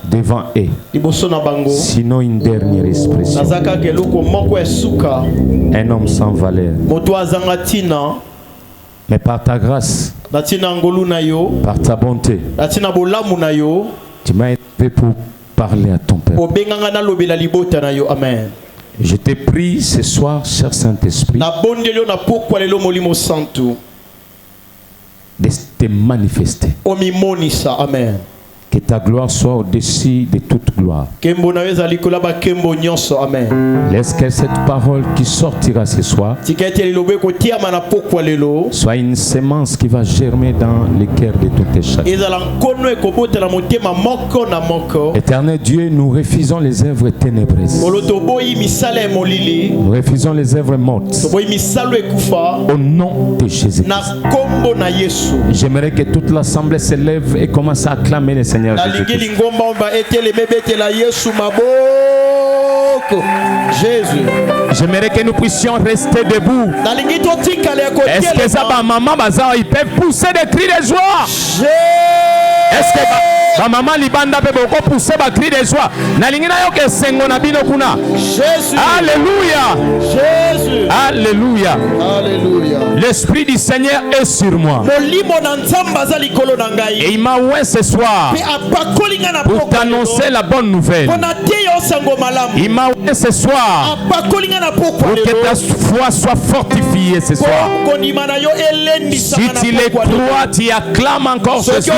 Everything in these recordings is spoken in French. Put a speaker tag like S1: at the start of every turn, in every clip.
S1: devant eux. Sinon une dernière expression. Un homme sans valeur. Mais par ta grâce, par ta bonté, tu m'as aidé pour parler à ton peuple. Je te prie ce soir, cher Saint-Esprit, de te manifester.
S2: Amen.
S1: Que ta gloire soit au-dessus de toute gloire. Laisse que cette parole qui sortira ce soir soit une semence qui va germer dans le cœur de tout et chacun. Éternel Dieu, nous refusons les œuvres ténébreuses. Nous refusons les œuvres mortes. Au nom de Jésus-Christ. J'aimerais que toute l'assemblée se lève et commence à acclamer le Seigneur Jésus-Christ. J'aimerais que nous puissions rester debout. Est-ce que ça va, maman, ils peuvent pousser des cris de joie? Est-ce que ma maman libanda peut beaucoup pousser des cris de joie? Alléluia.
S2: Jésus.
S1: Alléluia.
S2: Alléluia.
S1: L'Esprit du Seigneur est sur moi. Et il m'a oint ce soir pour t'annoncer la bonne nouvelle. Il m'a oint ce soir pour que ta foi soit fortifiée ce soir. Si tu les crois, tu acclames encore Jésus.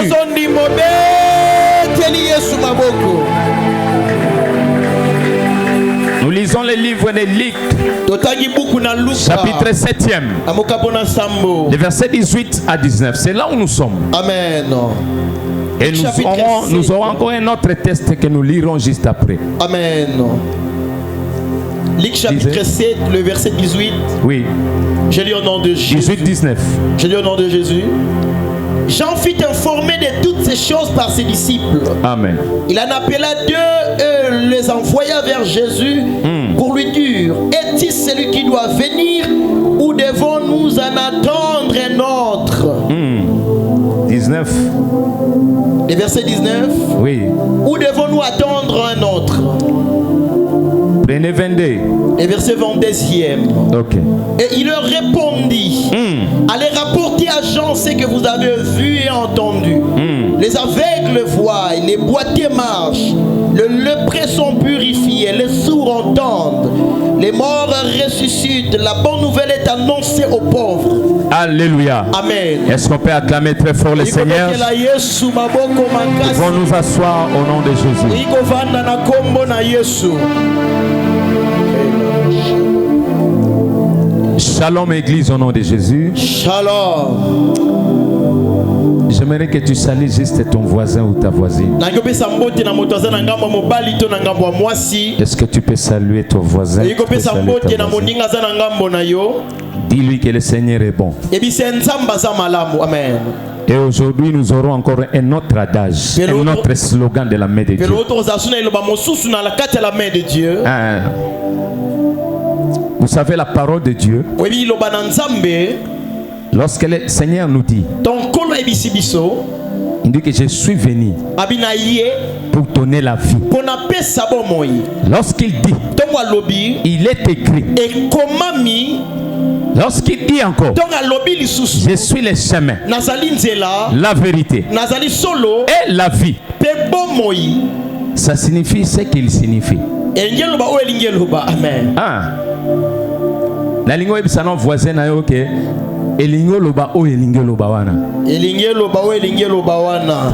S1: Nous lisons les livres de Luc, chapitre 7e, les versets 18 à 19. C'est là où nous sommes.
S2: Amen.
S1: Et nous aurons encore un autre texte que nous lirons juste après.
S2: Amen. Luc chapitre 7, le verset 18.
S1: Oui.
S2: Je lis au nom de Jésus.
S1: 18-19.
S2: Je lis au nom de Jésus. Jean fut informé de toutes ces choses par ses disciples.
S1: Amen.
S2: Il en appela deux, les envoya vers Jésus pour lui dire: est-il celui qui doit venir ou devons-nous en attendre un autre?
S1: 19.
S2: Le verset 19.
S1: Oui.
S2: Ou devons-nous attendre un autre?
S1: Prenez 22.
S2: Le verset 22e.
S1: Ok.
S2: Et il leur répondit: allez rapporter à Jean ce que vous avez vu et entendu. Les aveugles voient, les boiteux marchent, les lépreux sont purifiés, les sourds entendent, les morts ressuscitent. La bonne nouvelle est annoncée aux pauvres.
S1: Alléluia.
S2: Amen.
S1: Est-ce qu'on peut acclamer très fort le Seigneur? Pouvons nous asseoir au nom de Jésus. Shalom Église au nom de Jésus.
S2: Shalom.
S1: J'aimerais que tu salues juste ton voisin ou ta voisine. Est-ce que tu peux saluer ton voisin? Dis-lui que le Seigneur est bon.
S2: Amen.
S1: Et aujourd'hui, nous aurons encore un autre adage, un autre slogan de la main de Dieu. Vous savez, la parole de Dieu, lorsque le Seigneur nous dit, il dit que je suis venu pour donner la vie. Lorsqu'il dit, il est écrit. Lorsqu'il dit encore, je suis le chemin, la vérité et la vie, ça signifie ce qu'il signifie. La lingua ebisana voisin na yo ke elingo loba o elingo loba wana.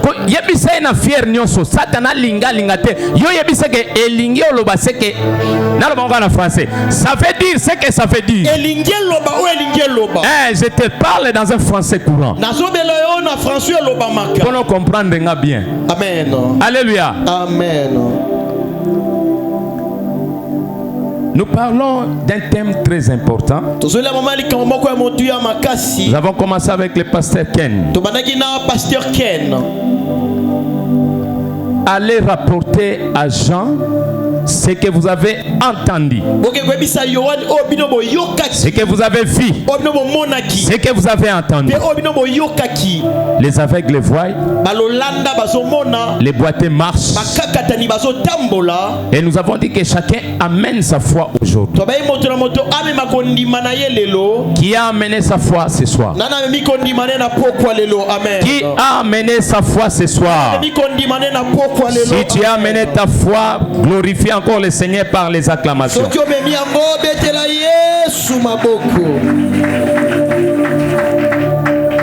S1: Ko yebisa na fier nyonso satana linga lingate yo yebisa ke elingo loba c'est que na loba en français. Ça veut dire ce que ça veut dire. Je te parle dans un français courant. Pour nous comprendre bien.
S2: Amen.
S1: Alléluia.
S2: Amen.
S1: Nous parlons d'un thème très important. Nous avons commencé avec le pasteur Ken. Allez rapporter à Jean ce que vous avez entendu, ce que vous avez vu, ce que vous avez entendu. Les aveugles voient, les boiteux marchent, et nous avons dit que chacun amène sa foi aujourd'hui. Qui a amené sa foi ce soir? Qui a amené sa foi ce soir? Si tu as amené ta foi, glorifie encore le Seigneur par les acclamations.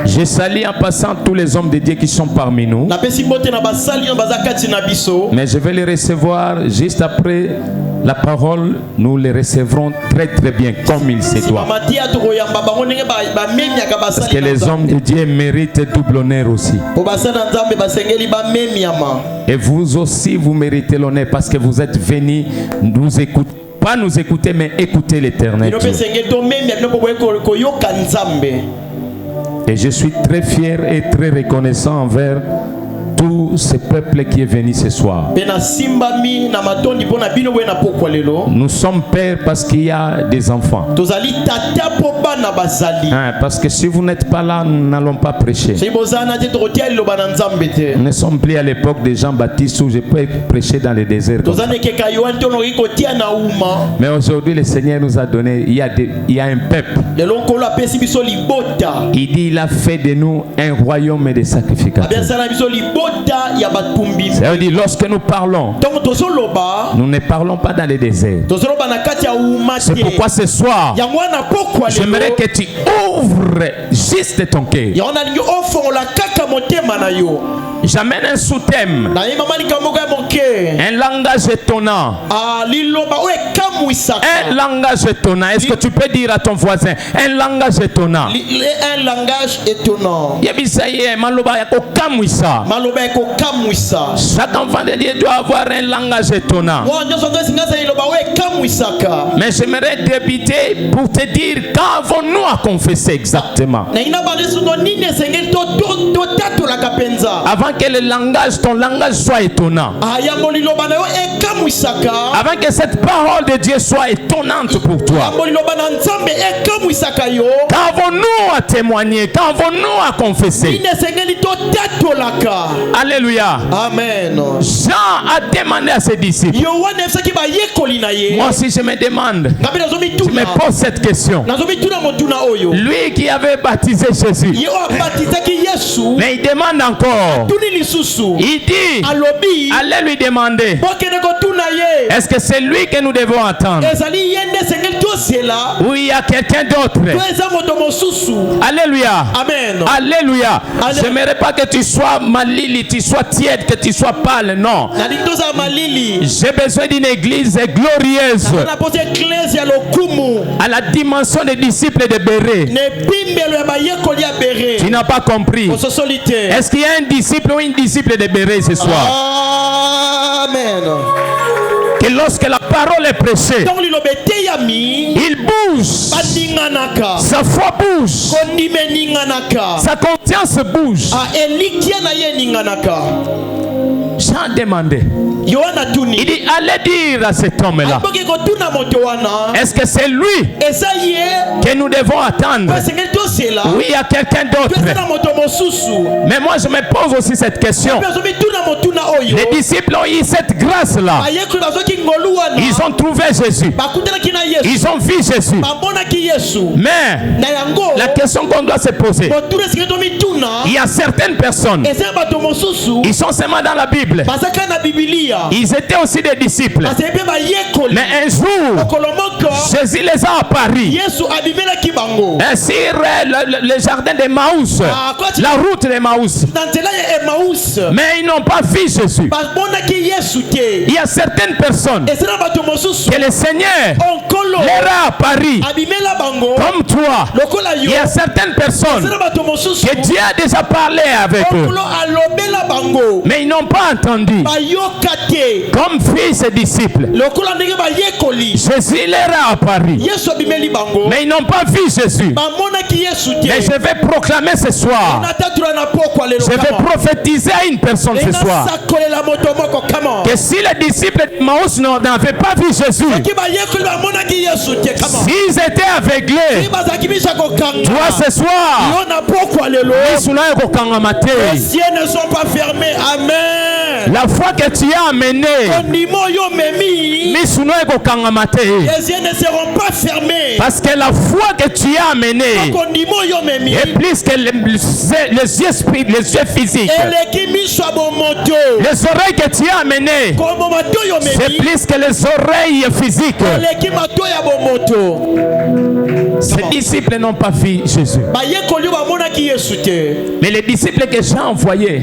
S1: Je salue en passant tous les hommes de Dieu qui sont parmi nous. Mais je vais les recevoir juste après la parole. Nous les recevrons très très bien comme il se doit. Parce que les hommes de Dieu méritent double honneur aussi. Et vous aussi vous méritez l'honneur parce que vous êtes venus nous écouter. Pas nous écouter mais écouter l'Éternel. Et je suis très fier et très reconnaissant envers tout ce peuple qui est venu ce soir. Nous sommes pères parce qu'il y a des enfants. Parce que si vous n'êtes pas là, nous n'allons pas prêcher. Nous ne sommes plus à l'époque de Jean-Baptiste où je peux prêcher dans le désert. Mais aujourd'hui, le Seigneur nous a donné, il y a un peuple. Il dit, il a fait de nous un royaume de sacrificateurs. Ça veut dire, lorsque nous parlons, nous ne parlons pas dans le désert. C'est pourquoi ce soir, j'aimerais que tu ouvres juste ton cœur. J'amène un sous-thème, un langage étonnant. Un langage étonnant. Est-ce que tu peux dire à ton voisin un langage étonnant?
S2: Un langage étonnant.
S1: Chaque enfant de Dieu doit avoir un langage étonnant. Mais j'aimerais débuter pour te dire qu'avons-nous à confesser exactement. Avant que le langage, ton langage soit étonnant. Avant que cette parole de Dieu soit étonnante pour toi. Qu'avons-nous à témoigner? Qu'avons-nous à confesser? Alléluia.
S2: Amen.
S1: Jean a demandé à ses disciples. Moi aussi je me demande. Je me pose cette question. Lui qui avait baptisé Jésus. Mais il demande encore. Il dit, allez lui demander. Est-ce que c'est lui que nous devons attendre? Ou il y a quelqu'un d'autre? Alléluia.
S2: Amen.
S1: Alléluia. Je n'aimerais pas que tu sois malili, tu sois tiède, que tu sois pâle. Non. J'ai besoin d'une église glorieuse. À la dimension des disciples de Béré. Tu n'as pas compris. Est-ce qu'il y a un disciple ou une disciple de Béré ce soir?
S2: Amen.
S1: Que lorsque la parole est prêchée, il bouge, sa foi bouge, sa conscience bouge. Jean demandé. Il dit, allez dire à cet homme-là, est-ce que c'est lui que nous devons attendre? Oui, il y a quelqu'un d'autre. Mais moi je me pose aussi cette question. Les disciples ont eu cette grâce-là. Ils ont trouvé Jésus. Ils ont vu Jésus. Mais la question qu'on doit se poser, il y a certaines personnes, ils sont seulement dans la Bible. Ils étaient aussi des disciples. Mais un jour, Jésus les a apparus sur le jardin d'Emmaüs, la route d'Emmaüs. Mais ils n'ont pas vu Jésus. Il y a certaines personnes que le Seigneur leur a apparu comme toi. Il y a certaines personnes que Dieu a déjà parlé avec eux, mais ils n'ont pas entendu. Comme fils et disciples, Jésus leur leur a apparu. Mais ils n'ont pas vu Jésus. Mais je vais proclamer ce soir. Je vais prophétiser à une personne ce soir. Que si les disciples de Maïs n'avaient pas vu Jésus, s'ils étaient aveuglés, toi ce soir,
S2: les cieux ne sont pas fermés. Amen.
S1: la foi que tu as amenée,
S2: les yeux ne seront pas fermés.
S1: Parce que la foi que tu as amenée est plus que les yeux physiques. Les oreilles que tu as amenées, c'est plus que les oreilles physiques. Ces disciples n'ont pas vu Jésus. Mais les disciples que j'ai envoyés,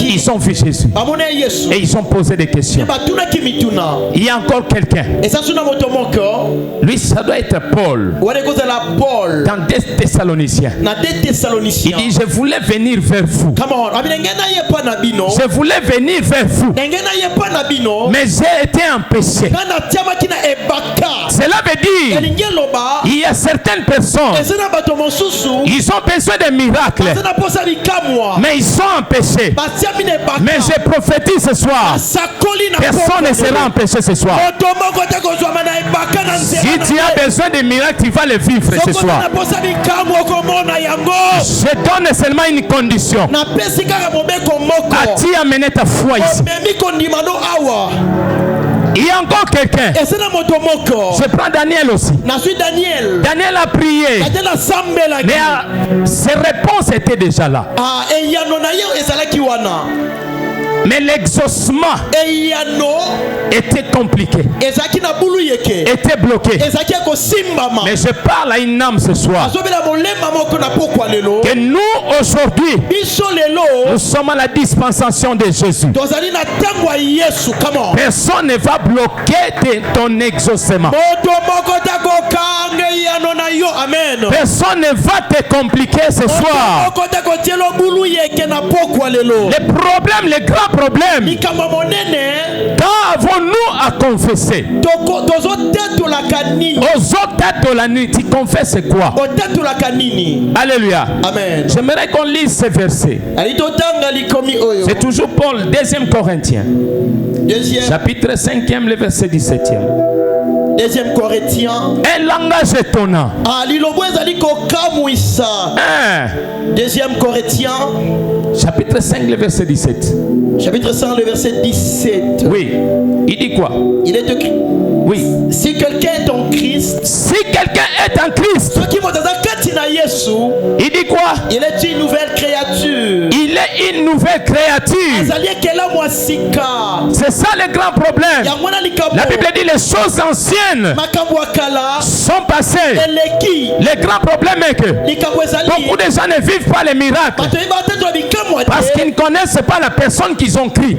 S1: ils ont vu Jésus. Et ils ont posé des questions. Il y a encore quelqu'un. Lui, ça doit être Paul. Dans 2 Thessaloniciens. Il dit, je voulais venir vers vous. Je voulais venir vers vous. Mais j'ai été empêché. Cela veut dire, il y a certaines personnes, ils ont besoin de miracles, mais ils sont empêchés. Mais je prophétise ce soir, personne ne sera empêché ce soir. Si tu as besoin de miracles, tu vas les vivre ce soir. Je donne seulement une condition. As-tu amené ta foi ici? Il y a encore quelqu'un. Je prends Daniel aussi. Daniel a prié. Mais ses réponses étaient déjà là. Mais l'exaucement était compliqué, était bloqué. Mais je parle à une âme ce soir, que nous aujourd'hui, nous sommes à la dispensation de Jésus. Personne ne va bloquer ton exaucement. Personne ne va te compliquer ce soir. Le problème, le grand problème, quand avons-nous à confesser? Aux autres de la nuit, tu confesses quoi? Alléluia.
S2: Amen.
S1: J'aimerais qu'on lise ces versets. C'est toujours Paul, 2 Corinthiens, chapitre 5e, le verset 17e.
S2: 2 Corinthiens.
S1: Un langage étonnant.
S2: 2 Corinthiens.
S1: Chapitre 5, le verset 17.
S2: Chapitre 5, le verset 17.
S1: Oui. Il dit quoi?
S2: Il est écrit.
S1: Oui.
S2: Si quelqu'un est en Christ.
S1: Si quelqu'un est en Christ. Il dit quoi?
S2: Il est une nouvelle créature.
S1: Il est une nouvelle créature. C'est ça le grand problème. La Bible dit les choses anciennes sont passées. Le grand problème est que beaucoup de gens ne vivent pas les miracles parce qu'ils ne connaissent pas la personne qu'ils ont créée.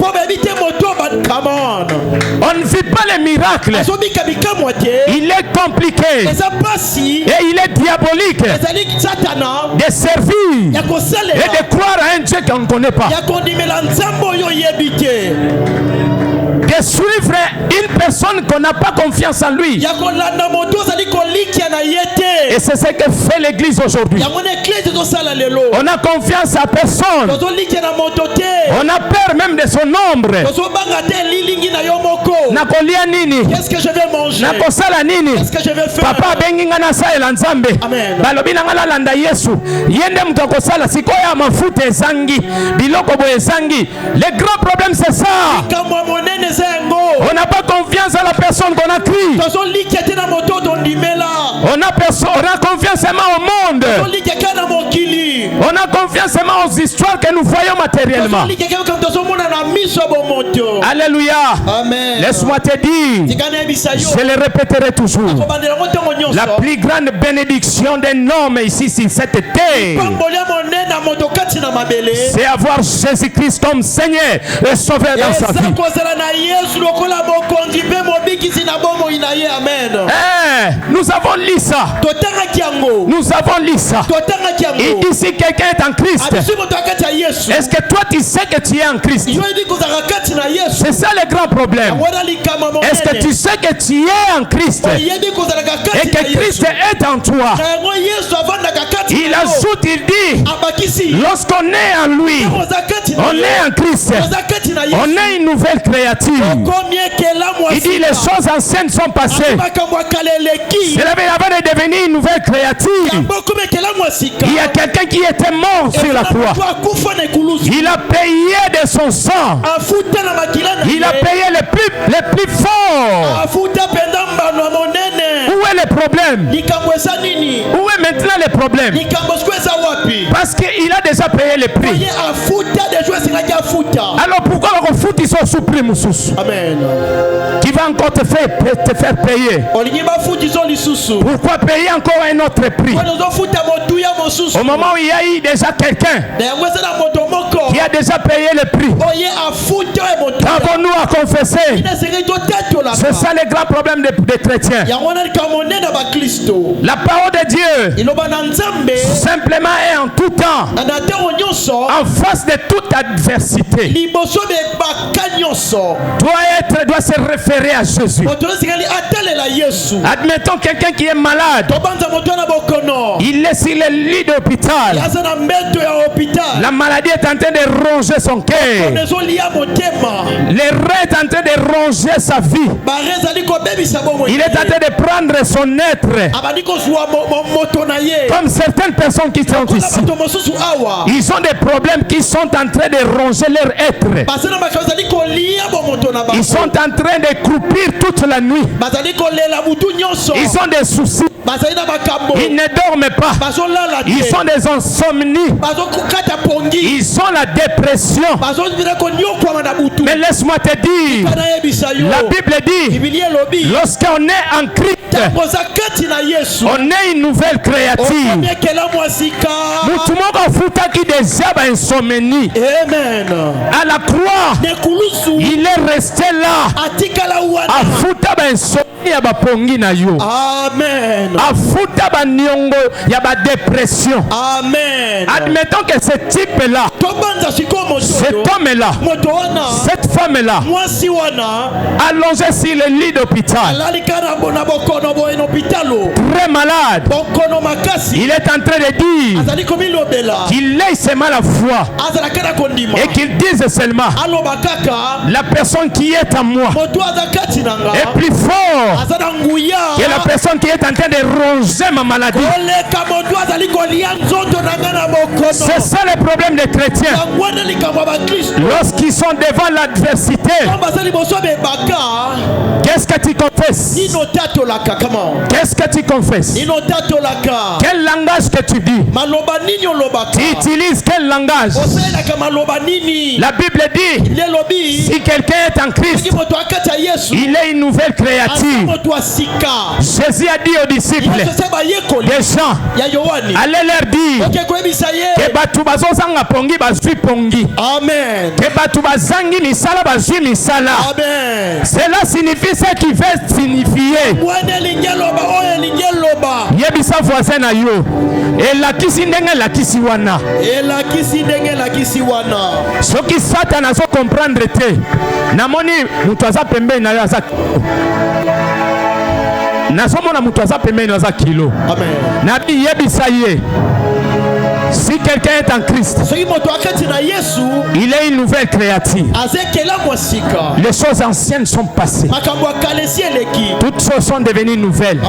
S1: On ne vit pas les miracles. Il est compliqué et il est diabolique de servir et de croire à un Dieu qu'on ne connaît pas. De suivre une personne qu'on n'a pas confiance en lui. Et c'est ce que fait l'église aujourd'hui. On a confiance à personne. On a peur même de son ombre.
S2: Qu'est-ce que je vais manger? Qu'est-ce que je vais faire?
S1: Papa benginga na saela nzambe. Balobi na ngala landa Yesu. Yende mtu akosala sikoya mafuta ezangi. Biloko bo ezangi. Le grand problème c'est ça. On n'a pas confiance à la personne qu'on a créée. On a confiance seulement au monde. On a confiance seulement aux histoires que nous voyons matériellement. Alléluia.
S2: Amen.
S1: Laisse-moi te dire, je le répéterai toujours. La plus grande bénédiction d'un homme ici sur cette terre, c'est avoir Jésus-Christ comme Seigneur et Sauveur dans sa vie. Nous avons lu lu ça. Nous avons lu ça. Il dit si quelqu'un est en Christ, est-ce que toi tu sais que tu es en Christ? C'est ça le grand problème. Est-ce que tu sais que tu es en Christ et que Christ est en toi? Il ajoute, il dit, lorsqu'on est en lui, on est en Christ, on est une nouvelle créature. Il dit les choses anciennes sont passées. C'est avant de devenir une nouvelle créature. Il y a quelqu'un qui était mort sur la croix. Il a payé de son sang. Il a payé les plus forts. Où est le problème? Où est maintenant le problème? Parce qu'il a déjà payé le prix. Alors pourquoi on fout ils sont supprimes? Amen. Qui va encore te faire payer? Pourquoi payer encore un autre prix? Au moment où il y a eu déjà quelqu'un qui a déjà payé le prix, avons-nous à confesser? C'est ça le grand problème des chrétiens. La parole de Dieu simplement est en tout temps, en face de toute adversité, doit se référer à Jésus. Admettons quelqu'un qui est malade, il est sur le lit d'hôpital, la maladie est en train de ronger son cœur, les reins est en train de ronger sa vie, il est en train de prendre son être, comme certaines personnes qui sont ici. Ils ont des problèmes qui sont en train de ronger leur être. Ils sont en train de croupir toute la nuit. Ils ont des soucis. Ils ne dorment pas. Ils ont des insomnies. Ils ont la dépression. Mais laisse-moi te dire, la Bible dit, lorsqu'on est en Christ, on est une nouvelle créature. Amen. À la croix, il est resté là. Amen. Admettons que ce type-là, cet homme-là, cette femme-là, allongé sur le lit d'hôpital, très malade, il est en train de dire qu'il laisse ses mal à foi et qu'il dise seulement, la personne qui est en moi est plus fort que la personne qui est en train de ronger ma maladie. C'est ça le problème des chrétiens. Lorsqu'ils sont devant l'adversité, qu'est-ce que tu confesses? Qu'est-ce que tu confesses? Quel langage que tu dis? Tu utilises quel langage? La Bible dit, si quelqu'un est en Christ, il est une nouvelle créature. Jésus a dit aux disciples, les gens, allez leur dire que batu bazozanga pongi bazui pongi. Amen. Que batu bazangi misala bazui misala. Amen. Cela signifie ce qui veut signifier. Yebisa voisin na yo. Elakisi ndenge lakisi wana. Soki Satan azo comprendre te. Namoni mutu aza pembeni na yo aza. Nasomona mutu aza pembeni aza kilo. Amen. Nabi yebisa ye. Si quelqu'un est en Christ, il est une nouvelle créature. Les choses anciennes sont passées. Toutes choses sont devenues nouvelles.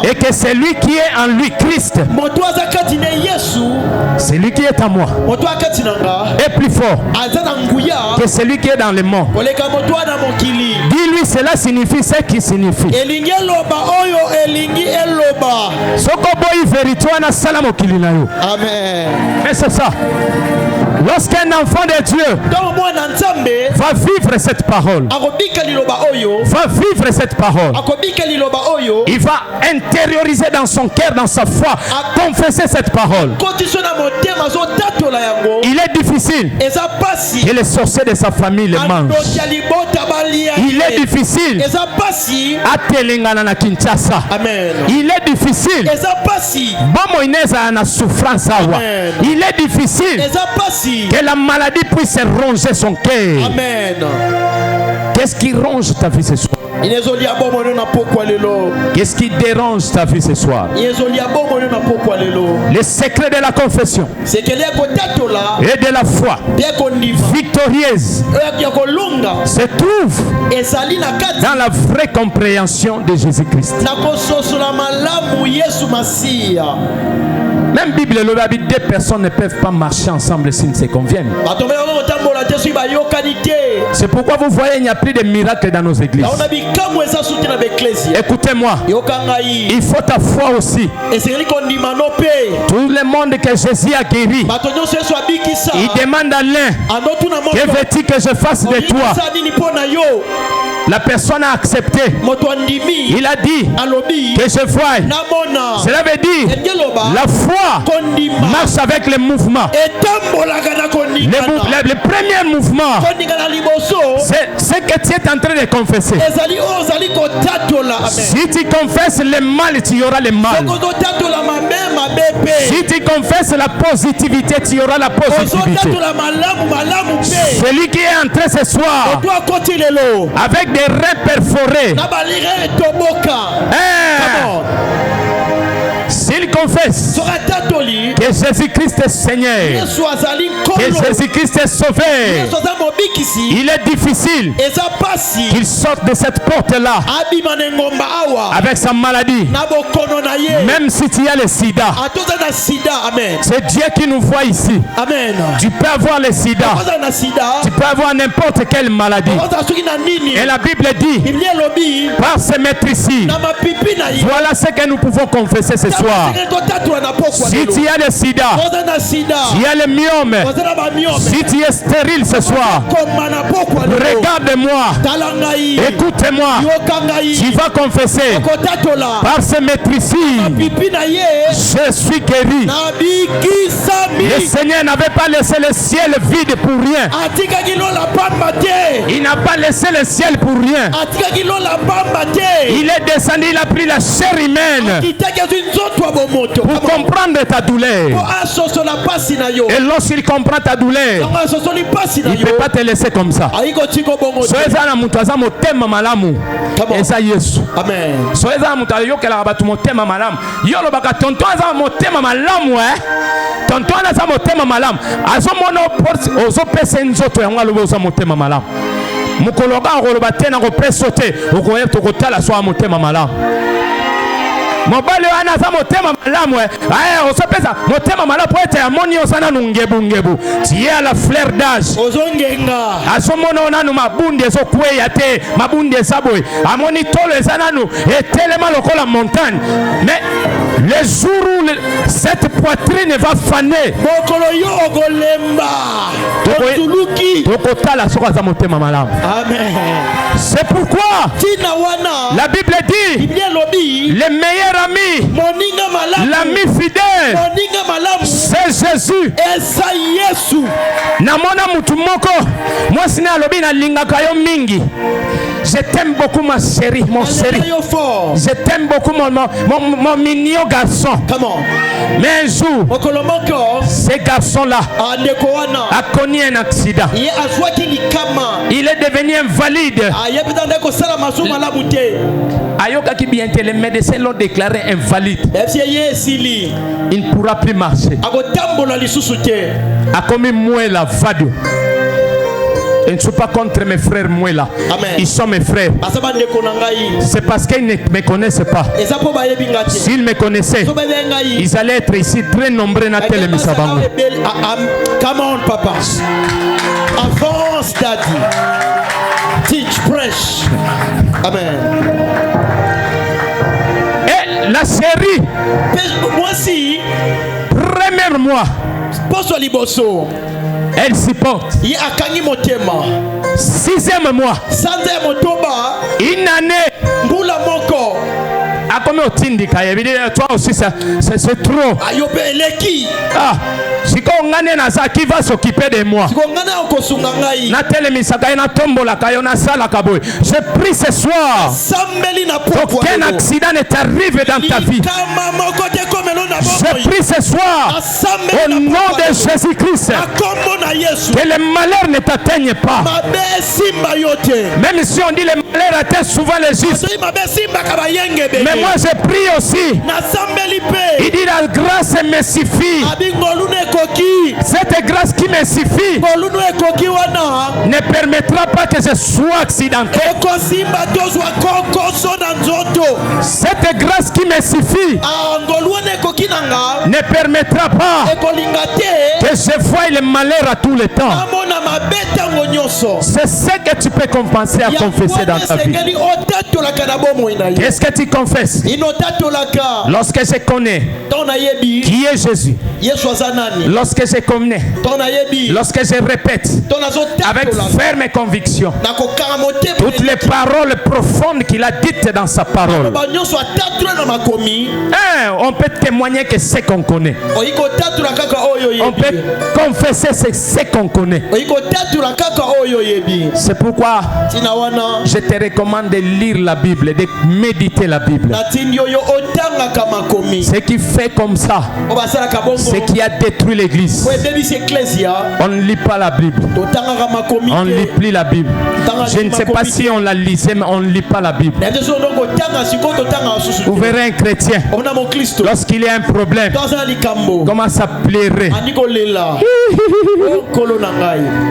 S1: Et que celui qui est en lui, Christ, celui qui est en moi, est plus fort que celui qui est dans le monde. Dis-lui, cela signifie ce qui signifie. Amen. Mais c'est ça. Lorsqu'un enfant de Dieu va vivre cette parole, va vivre cette parole, il va intérioriser dans son cœur, dans sa foi, confesser cette parole. Il est difficile que les sorciers de sa famille le mangent. Il est difficile à Telengana na Kinshasa. Il est difficile. Il est difficile que la maladie puisse ronger son cœur. Qu'est-ce qui ronge ta vie ce soir? Qu'est-ce qui dérange ta vie ce soir? Le secret de la confession et de la foi victorieuse se trouve dans la vraie compréhension de Jésus-Christ. Même Bible, deux personnes ne peuvent pas marcher ensemble s'ils ne se conviennent. C'est pourquoi vous voyez, il n'y a plus de miracles dans nos églises. Écoutez-moi, il faut ta foi aussi. Tout le monde que Jésus a guéri, il demande à l'un: que veux-tu que je fasse de toi? La personne a accepté. Il a dit que je vois. Cela veut dire la foi marche avec les mouvements. Le premier mouvement, c'est ce que tu es en train de confesser. Si tu confesses le mal, tu y auras le mal. Si tu confesses la positivité, tu y auras la positivité. Celui qui est entré ce soir avec des reins perforés, s'il confesse que Jésus-Christ est Seigneur, que Jésus-Christ est Sauveur, il est difficile qu'il sorte de cette porte-là avec sa maladie. Même si tu as le sida, c'est Dieu qui nous voit ici. Tu peux avoir le sida, tu peux avoir n'importe quelle maladie. Et la Bible dit, par ce maîtrise, voilà ce que nous pouvons confesser ce soir. Si tu as le sida, si tu as le myome, si tu es stérile ce soir, regarde-moi, écoute-moi, tu vas confesser par ce maîtrise, je suis guéri. Le Seigneur n'avait pas laissé le ciel vide pour rien. Il n'a pas laissé le ciel pour rien. Il est descendu, il a pris la chair humaine pour comprendre ta douleur. Et lorsqu'il comprend ta douleur, il ne peut pas te laisser comme ça. Mobile wana za motema malamu osopesa motema malamu poete amoni osana nungebu tie la fleur d'âge ozongenga asomona onanu mabundi ezokweya te mabundi esaboy amoni tolo esananu etelema lokola montagne. Mais le jour où cette poitrine va faner bokolo yo ogolemba toluki tokotala soka za motema malamu. Amen. C'est pourquoi la Bible dit le meilleur ami, l'ami fidèle, c'est Jésus. Namona mutu moko moi sina lobi na lingaka yo mingi. Je t'aime beaucoup ma chérie, mon chéri. Je t'aime beaucoup mon mignon garçon. Mais un jour, ce garçon-là a connu un accident. Il est devenu invalide. Ayoka qui bien que les médecins l'ont déclaré invalide. Il ne pourra plus marcher. A comme moi la vado. Je ne suis pas contre mes frères Mouela. Ils sont mes frères. C'est parce qu'ils ne me connaissent pas. S'ils me connaissaient, ils allaient être ici très nombreux dans tel Misabango.
S2: Come on, papa. Avance, daddy. Teach, press. Amen.
S1: Et la série.
S2: Moi aussi.
S1: Premier mois. Elle supporte. 6e mois. Une année. Ah, comme au Tindika, toi aussi, c'est trop. Ah, si on a qui va s'occuper de moi. Je prie ce soir qu'aucun accident ne t'arrive dans ta vie. Je prie ce soir au nom de Jésus-Christ que le malheur ne t'atteigne pas. Même si on dit le malheur atteint souvent les justes. Mais moi je prie aussi. Il dit la grâce me suffit. Cette grâce qui me suffit ne permettra pas que je sois accidenté. Cette grâce qui me suffit ne permettra pas que je voie le malheur à tous les temps. C'est ce que tu peux compenser à confesser dans ta vie. Qu'est-ce que tu confesses? Lorsque je connais qui est Jésus, lorsque je connais, lorsque je répète avec ferme conviction toutes les paroles profondes qu'il a dites dans sa parole, on peut témoigner que c'est qu'on connaît. On peut confesser ce qu'on connaît. C'est pourquoi je te recommande de lire la Bible, de méditer la Bible. Ce qui fait comme ça, ce qui a détruit l'église. On ne lit pas la Bible. On ne lit plus la Bible. Je ne sais pas si on la lisait, mais on ne lit pas la Bible. Vous verrez un chrétien, lorsqu'il y a un problème, comment ça plairait.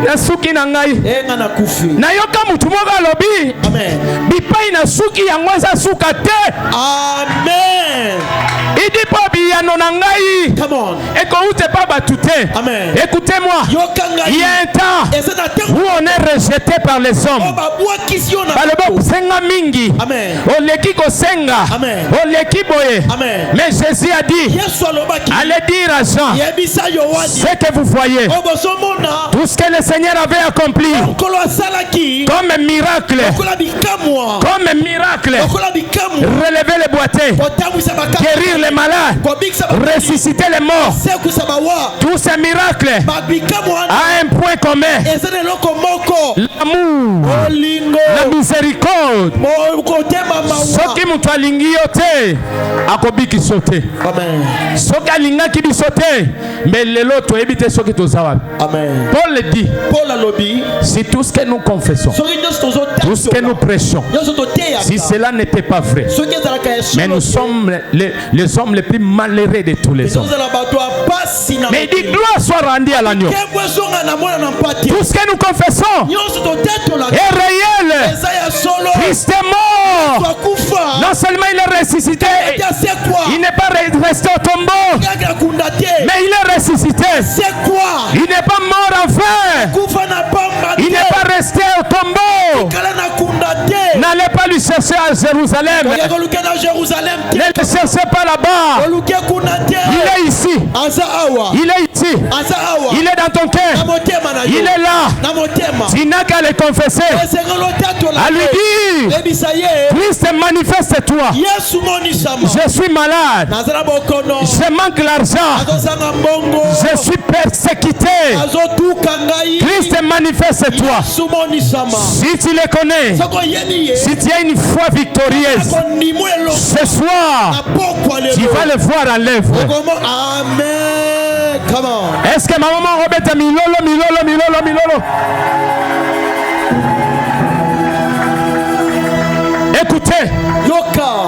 S1: Nasuki nangai nayoka mutu moko alobi bipai na suki yango eza suka te. Amen. Idi po biyano nangai ekoute pa batute. Écoutez-moi, il y a un temps où on est rejeté par les hommes. Baloba kusenga mingi, oleki kosenga, oleki boye. Mais Jésus a dit, allez dire à Jean, ce que vous voyez, tout ce que le Seigneur avait accompli comme un miracle, relever les boiteux, guérir les malades, ressusciter les morts. Tous ces miracles a un point commun: l'amour, la miséricorde. Soki mutu alingi yo te akobiki sote. Soki alingaki biso te mais lelo toyebi te soki tozawa. Paul le dit, si tout ce que nous confessons, tout ce que nous prêchons, si cela n'était pas vrai, mais nous sommes les hommes les plus malheureux de tous les hommes. Mais il dit gloire soit rendue à l'agneau. Tout ce que nous confessons est réel. Christ est mort. Non seulement il est ressuscité, il n'est pas resté au tombeau, mais il est ressuscité. Il n'est pas mort en vain. Il n'est pas resté au tombeau. N'allez pas lui chercher à Jérusalem. Ne le cherchez pas là-bas. Il est ici. Il est ici. Il est dans ton cœur. Il est là. Tu n'as qu'à le confesser. À lui dire, Christ manifeste-toi. Je suis malade. Je manque l'argent. Je suis persécuté. Christ manifeste-toi. Si tu le connais, si tu as une foi victorieuse, ce soir, tu vas le voir en l'œuvre.
S2: Amen. Come on.
S1: Est-ce que ma maman Robert milolo? Écoutez,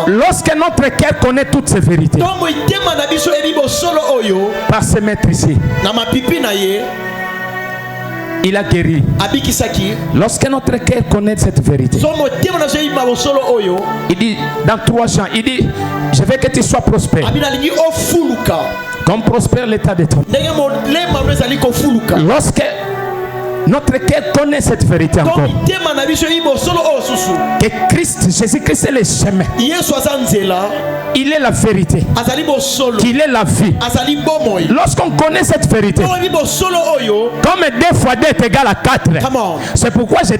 S1: lorsque notre cœur connaît toutes ces vérités, par ce maître ici, il a guéri. Lorsque notre cœur connaît cette vérité, il dit dans 3 Jean, il dit, je veux que tu sois prospère comme prospère l'état de ton. Lorsque Notre cœur connaît cette vérité encore. Que Christ, Jésus-Christ est le chemin. Il est la vérité. Qu'il est la vie. Lorsqu'on connaît cette vérité, comme 2 fois 2 est égal à 4. C'est pourquoi cela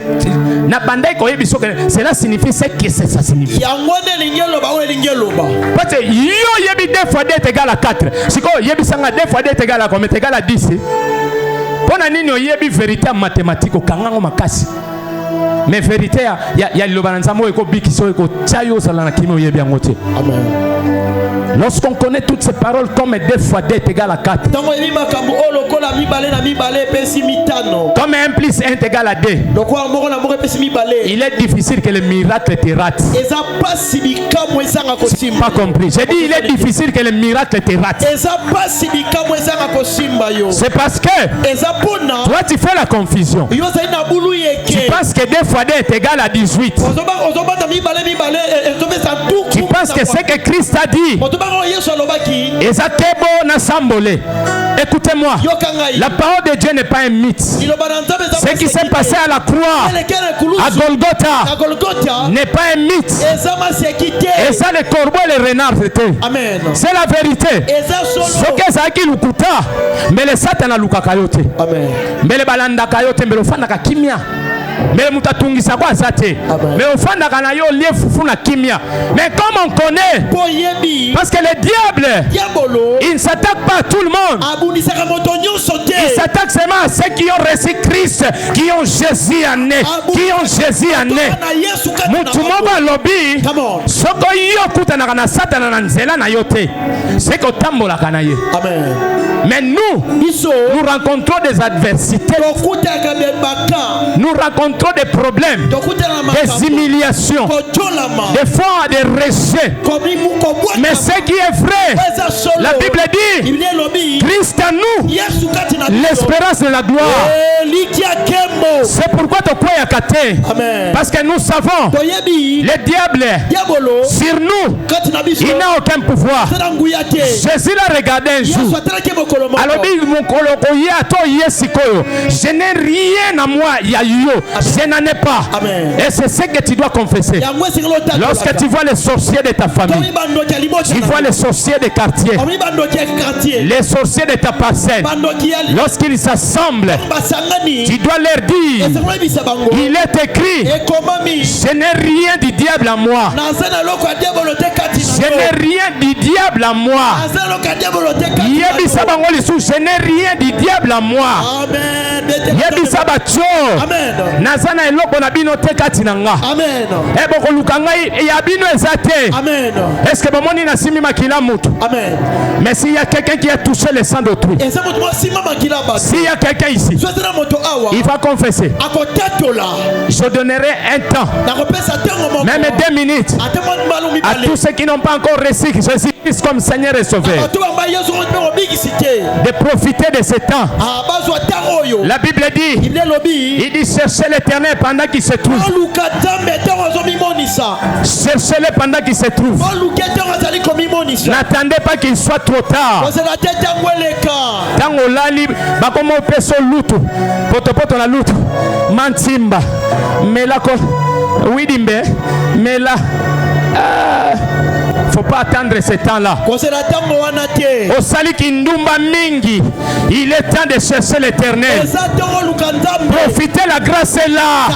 S1: signifie ce que ça signifie. Parce que 2 fois 2 est égal à 4. Si 2 fois 2 est égal à combien? C'est égal à 10. Pona nini oyebi vérité en mathématique okangango makasi. Mais vérité ya lobananzamo eko bikiso eko chayo salana kimi oyebi angote. Amen. Lorsqu'on connaît toutes ces paroles comme 2 fois 2 est égal à 4. Comme 1 plus 1 est égal à 2. Il est difficile que le miracle te rate. Pas compris. J'ai dit il est difficile que le miracle te rate. C'est parce que toi tu fais la confusion. Tu penses que 2 fois 2 est égal à 18. Tu penses que c'est que Christ a dit. Écoutez-moi, la parole de Dieu n'est pas un mythe. Ce qui s'est passé à la croix, à Golgotha, n'est pas un mythe. Et ça, les corbeaux et les renards, c'était. C'est la vérité. Ce que ça qui lukuta, mais les satans lukakayote. Mais les balanda kayote, mais le fan kimia. Mais mutatungisa kwa zate. Mais au fond na yo lié fufu na kimia. Mais comme on connaît, parce que le diable, il ne s'attaque pas à tout le monde. Il s'attaque seulement à ceux qui ont reçu Christ, qui ont Jésus en eux, qui ont Jésus en eux. Mutumoba lobby, soko yo kutana na satana na nzela na yote. C'est que tambola kana ye. Amen. Mais nous rencontrons des adversités. Nous rencontrons des problèmes, des humiliations, des fois des rejets. Mais ce qui est vrai, la Bible dit, Christ en nous, l'espérance de la gloire. C'est pourquoi tu crois à Katé. Parce que nous savons, le diable, sur nous, il n'a aucun pouvoir. Jésus l'a regardé un jour. Alors je n'ai rien à moi, je n'en ai pas. Amen. Et c'est ce que tu dois confesser. Lorsque tu vois les sorciers de ta famille, tu vois les sorciers des quartiers, les sorciers de ta parcelle, lorsqu'ils s'assemblent, tu dois leur dire, il est écrit, je n'ai rien du diable à moi. Je n'ai rien du diable à moi. Je n'ai rien du diable à moi. Amen. Nazana eloko na bino te kati na nga. Amen. Ebo kolukanga ya bino ezate. Amen. Est-ce que bomoni na simi makila mutu? Amen. Mais s'il y a quelqu'un qui a touché le sang d'autrui, s'il y a quelqu'un ici, il va confesser. Je donnerai un temps, même 2 minutes, à tous ceux qui n'ont pas encore reçu Jésus-Christ comme Seigneur et Sauveur, de profiter de ce temps. La Bible dit, il dit cherchez l'Éternel pendant qu'il se trouve. Cherchez-le pendant qu'il se trouve. N'attendez pas qu'il soit trop tard. Tango lali bakomo peso lutu poto na lutu mantimba melako widimbe mela. Faut pas attendre ce temps-là. Au sali kindumba mingi, il est temps de chercher l'Éternel. Profitez, la grâce est là.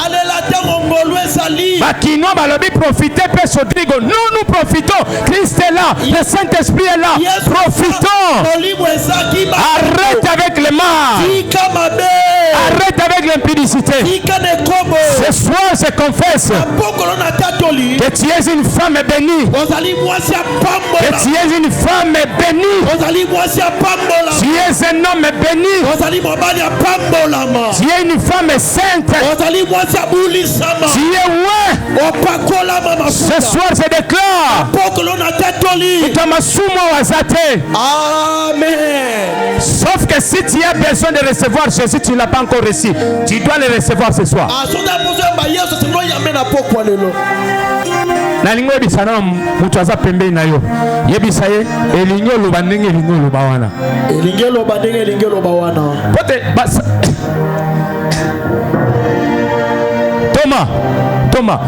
S1: Bakino balobi profitez pesodrigo. Nous profitons. Christ est là. Le Saint-Esprit est là. Profitons. Arrête avec les mal. Arrête avec l'impudicité. Ce soir je confesse que tu es une femme bénie. Que tu es une femme bénie. Tu es un homme béni. Tu es une femme sainte. Tu es ouais. Ce soir je déclare. Amen. Sauf que si tu as besoin de recevoir Jésus, tu ne l'as pas encore reçu. Tu dois le recevoir ce soir. Na lingo bisana mutu aza pembeni na yo yebisa ye elingo loba ndenge elingo loba wana pote basa Thomas.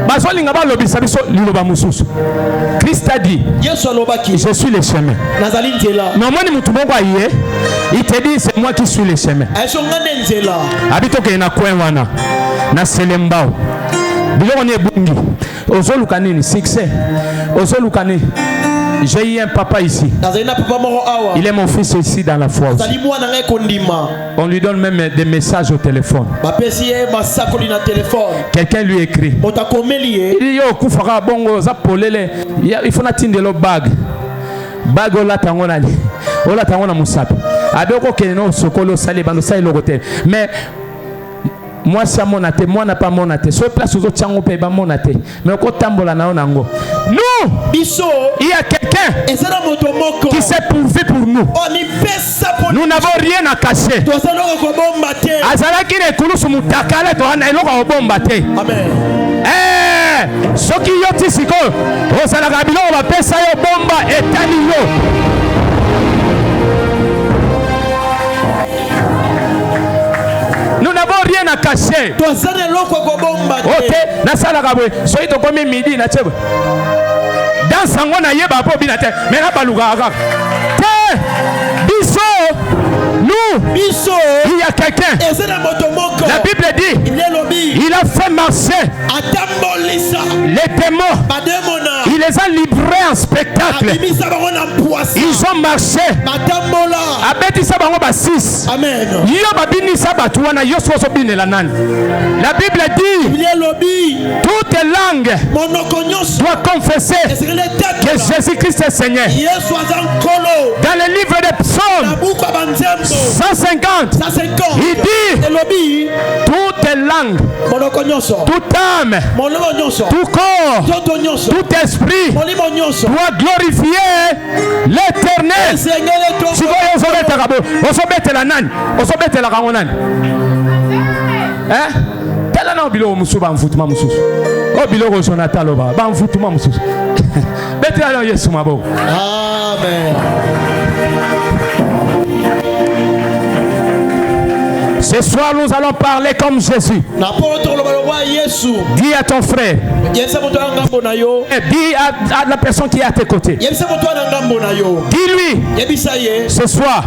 S1: Bazolinga ba lobisa biso liloba mususu. Christ a dit, je suis le chemin. Non, moi ni mutu moko aye, il te dit c'est moi qui suis le chemin. Habito ke na coin wana. Na selembao. Biloko ni ebungi. Ozoluka nini succès. Ozoluka nini. J'ai eu un papa ici. Il est mon fils ici dans la foi aussi. On lui donne même des messages au téléphone. Quelqu'un lui écrit. Il dit yo kufaka bongo za polele. Il faut n'atteindre le bag. Bag ola tangona ni. Ola tangona musapi. Abeko keneno sokolo sale bando sa ilogote. Mais moi c'est mon athée, moi n'a pas mon athée. Sur place aux autres tiango pe ba mon athée. Mais ko tambola na onango. Nous, il y a quelqu'un qui s'est pourvu pour nous. Nous n'avons rien à cacher. Azalaki ne kulusu mutakale to ana eloko obombate. Amen. Eh, soki yoti siko, ozalaka biloko ba pesa yo bomba etani yo. Nous n'avons rien à cacher. Ok, na sala kabwe. Soyi to komi midi na chebe. Dans sango na yeba po binate. Mais na baluga aga. Te biso. Nous. Biso. Il y a quelqu'un. La Bible dit. Il a fait marcher les démons. Il les a livrés en spectacle. Ils ont marché. Abeti sabango ba 6. Amen. La Bible dit toute langue doit confesser que Jésus-Christ est Seigneur. Dans le livre des psaumes 150, il dit toute langue, toute âme, tout corps, tout esprit doit glorifier l'Éternel. Si vous avez la nani, vous avez la rangonani. Hein? Tela na bilo musu ba mfutuma musu. O bilo ko Jonathan loba ba mfutuma musu. Betela na Yesu mabo. Amen. Ce soir, nous allons parler comme Jésus. Dis à ton frère. Dis à la personne qui est à tes côtés. Dis-lui. Ce soir,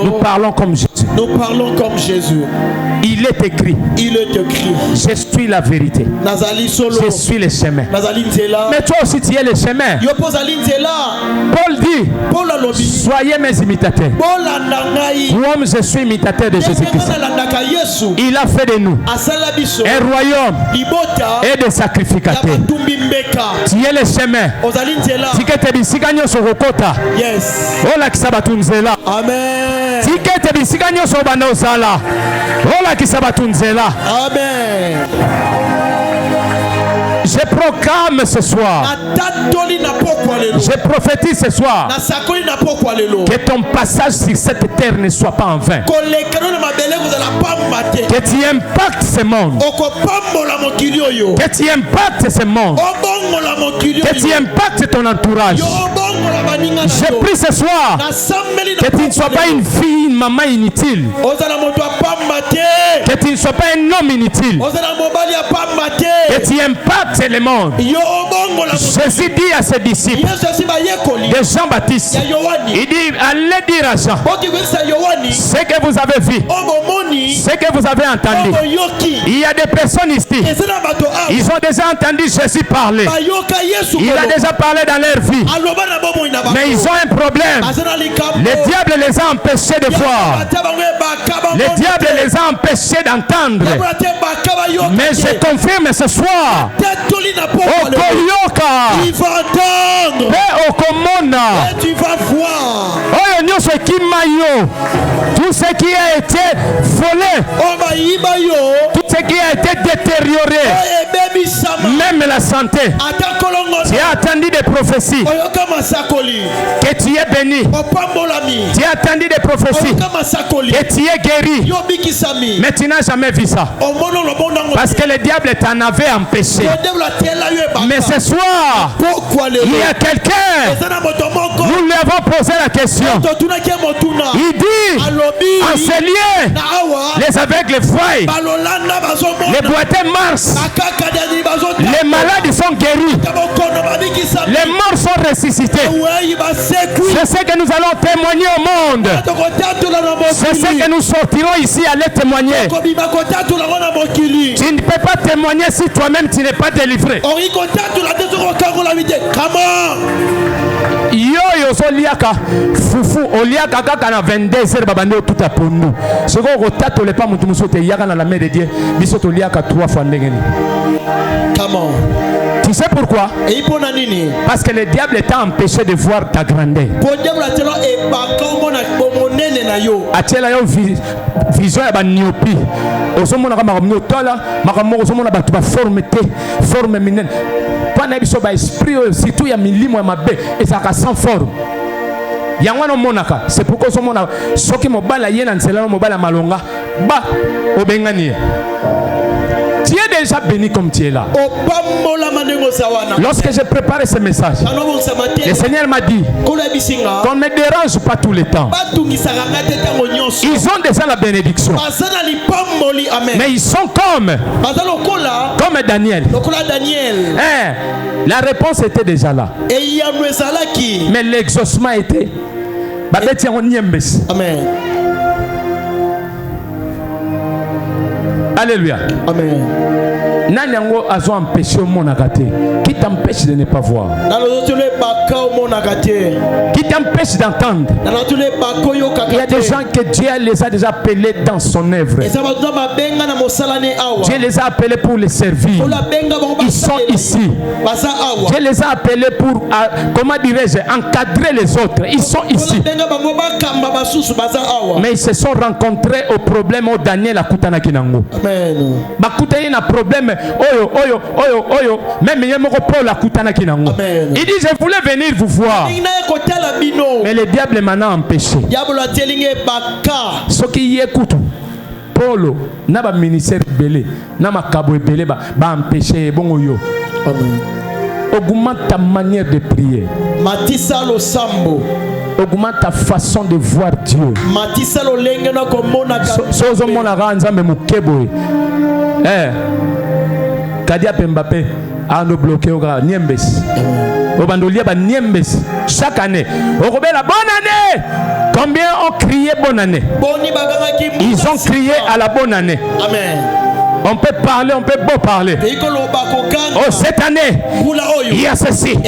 S1: nous parlons comme Jésus.
S2: Nous parlons comme Jésus.
S1: Il est écrit.
S2: Il est écrit.
S1: Je suis la vérité. Je suis le chemin. Mais toi aussi, tu es le chemin. Paul dit, soyez mes imitateurs. Moi, je suis imitateur de Jésus-Christ. Il a fait de nous un royaume et des sacrificateurs. Tu es le chemin.
S2: Amen.
S1: Amen. Je proclame ce soir. Je prophétise ce soir que ton passage sur cette terre ne soit pas en vain. Que tu impactes ce monde. Que tu impactes ce monde. Que tu impactes ton entourage. Je prie ce soir que tu ne sois pas une fille, une maman inutile. Que tu ne sois pas un homme inutile. Que tu impactes le monde. Jésus dit à ses disciples, de Jean-Baptiste, il dit, allez dire à Jean, ce que vous avez vu, ce que vous avez entendu. Il y a des personnes ici, ils ont déjà entendu Jésus parler. Il a déjà parlé dans leur vie. Mais ils ont un problème. Le diable les a empêchés de voir. Le diable les a empêchés d'entendre. Mais je confirme ce soir, Okoyoka,
S2: il va entendre et tu vas voir
S1: tout ce qui a été volé, tout ce qui a été détérioré, même la santé. Tu as attendu des prophéties que tu es béni. Tu as attendu des prophéties que tu es guéri. Mais tu n'as jamais vu ça. Parce que le diable t'en avait empêché. Mais ce soir, il y a quelqu'un, nous lui avons posé la question. Il dit, en ces lieux, les aveugles voient, les boiteux marchent, les malades sont guéris, les morts sont ressuscités. C'est ce que nous allons témoigner au monde. C'est ce que nous sortirons ici à les témoigner. Tu ne peux pas témoigner si toi-même tu n'es pas délivré. Yo zoliaka fufu oliaka kaka na 22h babande tout à pondu. Ce qu'on rotate le pas mutu musote yaka na la main de Dieu. Biso to liaka 3 fois ndengeni. Comment? Tu sais pourquoi? Parce que le diable t'a empêché de voir ta grandeur. Atela yo vision ya ba myopie. Osomona kama makotola, makamoko osomona batu ba forme minene. Pana biso ba esprit surtout ya milimo ya mabe et ça ka sans forme. Yangwana monaka, c'est pourquoi osomona soki mobala yena nzela mobala malonga ba obengani. Tu es déjà béni comme tu es là. Lorsque j'ai préparé ce message, le Seigneur m'a dit qu'on ne me dérange pas tout le temps. Ils ont déjà la bénédiction. Mais ils sont comme Daniel. La réponse était déjà là. Mais l'exaucement était. Amen. Alléluia. Amen. Nanyango azo empêché au monde agate. Qui t'empêche de ne pas voir? Qui t'empêche d'entendre? Il y a des gens que Dieu les a déjà appelés dans son œuvre. Dieu les a appelés pour les servir. Ils sont ici. Dieu les a appelés pour, comment dirais-je, encadrer les autres. Ils sont ici. Mais ils se sont rencontrés au problème où Daniel a kutana kinango. Bakutaye na problème oyo même yemoko Paul a kutana kinango. Il dit je voulais venir vous voir. Mais le diable m'a empêché. Ce qui y écoute Paul na ba ministère belé na makabo belé ba empêcher bongo yo. Augmente ta manière de prier. Matissa lo sambo. Augmente ta façon de voir Dieu. Matissa lo lenge na komona sozo mona ranza me mukebo. Kadia Mbappé a no bloqué au Niembes. Au bandolia ba Niembes chaque année. Au Robert la bonne année. Combien ont crié bonne année? Ils ont crié à la bonne année. Amen. On peut parler, on peut beau parler. Oh, cette année, il y a ceci.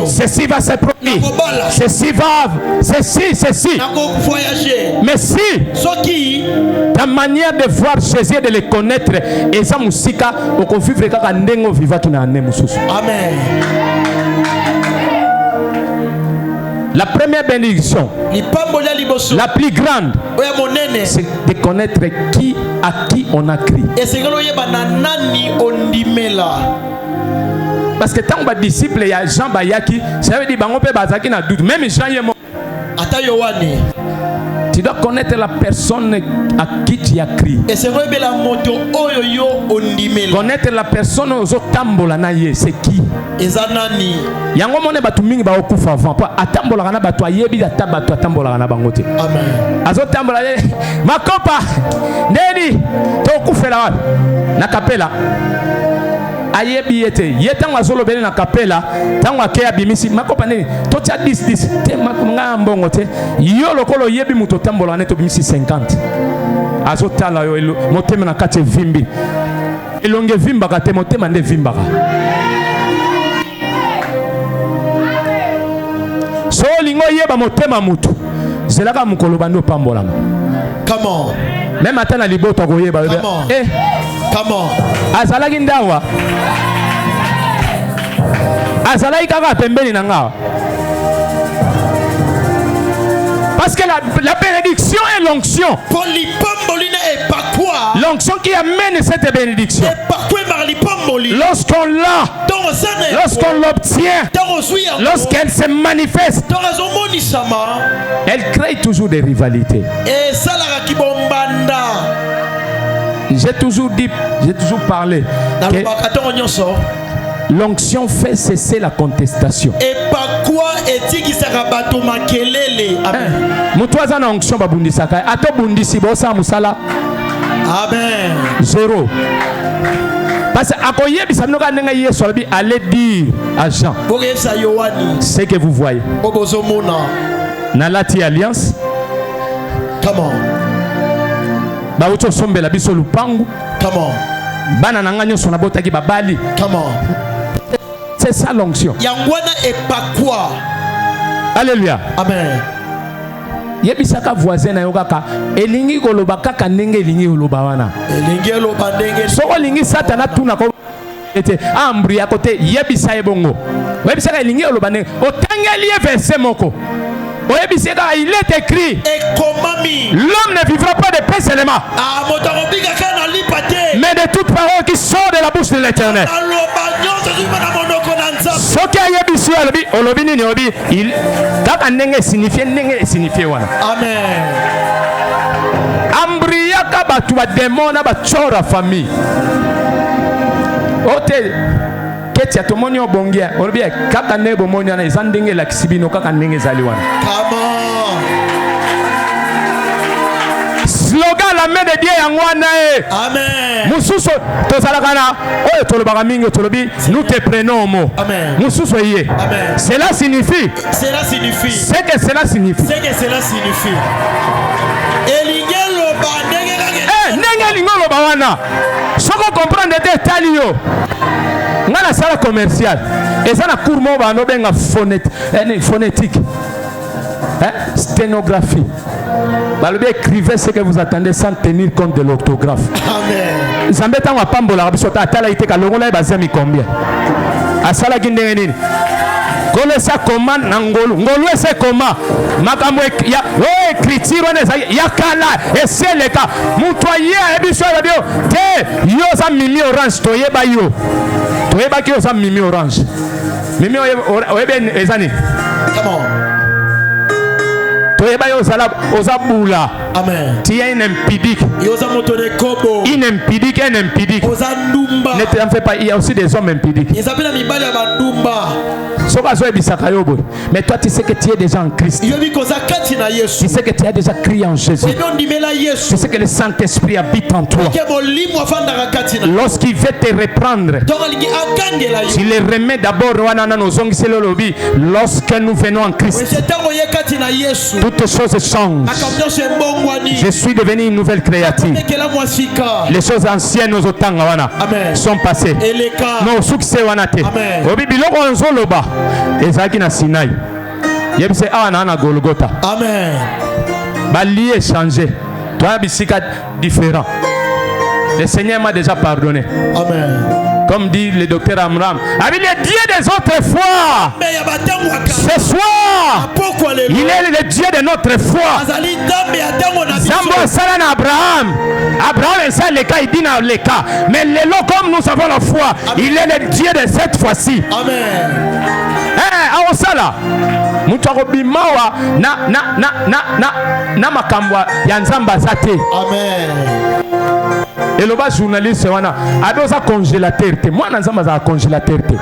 S1: Ceci va se produire. Ceci va. Ceci. Mais si ta manière de voir Jésus et de les connaître, et ça, musika, au conflit, Amen. La première bénédiction, la plus grande, c'est de connaître à qui on a crié. Parce que tant que les disciples, il y a Jean Bayaki, ça veut dire que na doute. Même Jean Yemo. Tu dois connaître la personne à qui tu as crié. Connaître la personne aux autres tambola naye, c'est qui? Yango mone batu mingi ba okufa avant pa atambola kana batu ayebi atabatu atambola kana bangote. Amen. Azo tambola makopa ndeni to okufela wapi na kapela ayebi yete yetango azolo bele na kapela tango akeya bimisi makopa ndeni to tia 10 te makunga mbongo te yo lokolo yebi muto tambola ne to bimisi 50 azo tala yo motema na kati vimbi elonge vimba ka te motema nde vimba ka. So lingo yeba motema mutu zelaka mukolo bando pambola. Come on. Même atana liboto ko yeba. Come on. Azalaki ndawa. Azalaki kaka pembeni na ngawa. Parce que la bénédiction et l'onction. L'onction qui amène cette bénédiction. Lorsqu'on l'a, lorsqu'on l'obtient, lorsqu'elle se manifeste, elle crée toujours des rivalités. J'ai toujours dit, j'ai toujours parlé que l'onction fait cesser la contestation.
S2: Amen.
S1: Zéro. Parce que allez dire à Jean ce que vous voyez. Nalati alliance.
S2: Come on.
S1: Baucho sombe la biso lupangu.
S2: Come on.
S1: Bana nanganyo sona botaki babali.
S2: Come on.
S1: C'est ça l'onction.
S2: Yangwana et pas quoi.
S1: Alléluia.
S2: Amen.
S1: Yebisaka voisin na yokaka elingi koloba kaka ndenge elingi koloba wana.
S2: Elingi koloba ndenge.
S1: Soko lingi satana tuna ko ete ambri à côté yebisa ebongo. Yebisaka elingi koloba ndenge otangeli verset moko. Il est écrit, l'homme ne vivra pas de pain seulement, mais de toute parole qui sort de la bouche de l'Éternel. Ce qui a yebisi olobi nini obi il kaka ndenge signifie wana.
S2: Amen.
S1: Ambriaka batu ba demona ba chora famille. Ote ketia tomoni obongia olobi kaka nebo moni na izandenge la kisibino kaka ndenge zali wana.
S2: Come on.
S1: Slogan la main de Dieu yangwana e.
S2: Amen.
S1: Mususo tozalakana oyo tolobaka mingi tolobi nous te prenons au mot.
S2: Amen.
S1: Mususo yé.
S2: Amen.
S1: Cela signifie.
S2: Cela signifie.
S1: C'est que cela signifie.
S2: C'est que cela signifie. Elingelo ba ndenge kake.
S1: Ndenge lingolo ba wana. Soko comprendre te talio. Ngana sala commercial. Eza na cours mo ba no benga phonétique. Sténographie. Balobi écrivez ce que vous attendez sans tenir compte de l'orthographe.
S2: Amen.
S1: Zambeta wa pambola bisota atala iteka longola bazami combien. Asala kindenge nini? Kole sa commande na ngolu. Ngolu ese koma. Makambo ya écriture neza ya kala eseleka. Mutoye ebiso ya bio. Te yo za mimi orange toyeba yo. Toyeba ki yo za mimi orange. Mimi oyebe ezani.
S2: Come on.
S1: Toyeba yo ozabula.
S2: Amen.
S1: Tia inimpudique. Inimpudique, inimpudique. Ne t'en fais pas, il y a aussi des hommes impudiques. Mais toi tu sais que tu es déjà en Christ. Tu sais que tu as déjà crié en Jésus. Tu sais que le Saint-Esprit habite en toi. Lorsqu'il veut te reprendre, tu le remets d'abord. Lorsque nous venons en Christ, toutes choses changent. Je suis devenu une nouvelle créature. Les choses anciennes sont passées. Nos succès wanate. Obi biloko nzoloba ezaki na Sinai. Yebise awana na Golgotha.
S2: Amen.
S1: Bali échanger. Toi bisika différent. Le Seigneur m'a déjà pardonné.
S2: Amen.
S1: Comme dit le docteur Amram, avec le Dieu des autres foi. Ce soir, il est le Dieu de notre foi. Zambo Salana Abraham. Abraham est ça le cas, il dit dans le cas. Mais le lot comme nous avons la foi, il est le Dieu de cette fois-ci.
S2: Amen.
S1: Eh, awosala. Mutarobimawa na makambwa ya nzamba zate.
S2: Amen.
S1: Et le bas journaliste wana adoza congélateur te moi nanzamba za congélateur te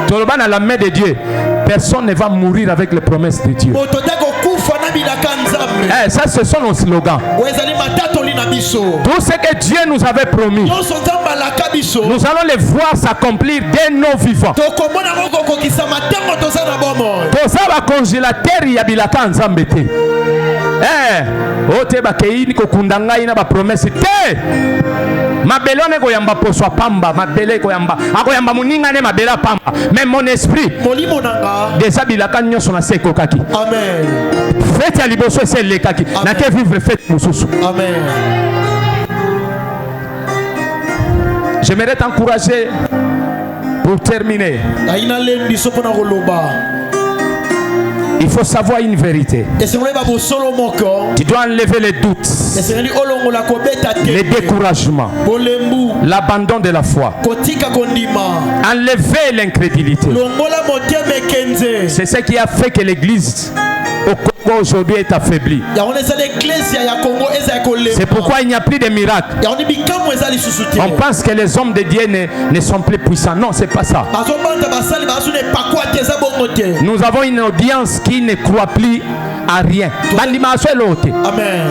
S1: toloba na la main de Dieu personne ne va mourir avec les promesses de Dieu. Ça ce sont nos slogans. Tout ce que Dieu nous avait promis, nous allons les voir s'accomplir dès nos vivants. Toza ba congélateur ya bilaka nzambe te. Ote ba keini ko kundanga ina ba promesse te. Mabelone ko yamba poswa pamba, mabele ko yamba. Ako yamba muninga ne mabela pamba. Mais mon esprit déjà bilaka nyoso na seko kaki.
S2: Amen.
S1: Faites à liboso c'est le kaki. Na ke vivre faites mususu.
S2: Amen.
S1: J'aimerais t'encourager pour terminer. Il faut savoir une vérité. Tu dois enlever les doutes, les découragements, l'abandon de la foi, enlever l'incrédulité. C'est ce qui a fait que l'église au Congo aujourd'hui est affaiblie. C'est pourquoi il n'y a plus de miracles. On pense que les hommes de Dieu ne sont plus puissants. Non, c'est pas ça. Nous avons une audience qui ne croit plus à rien. Amen.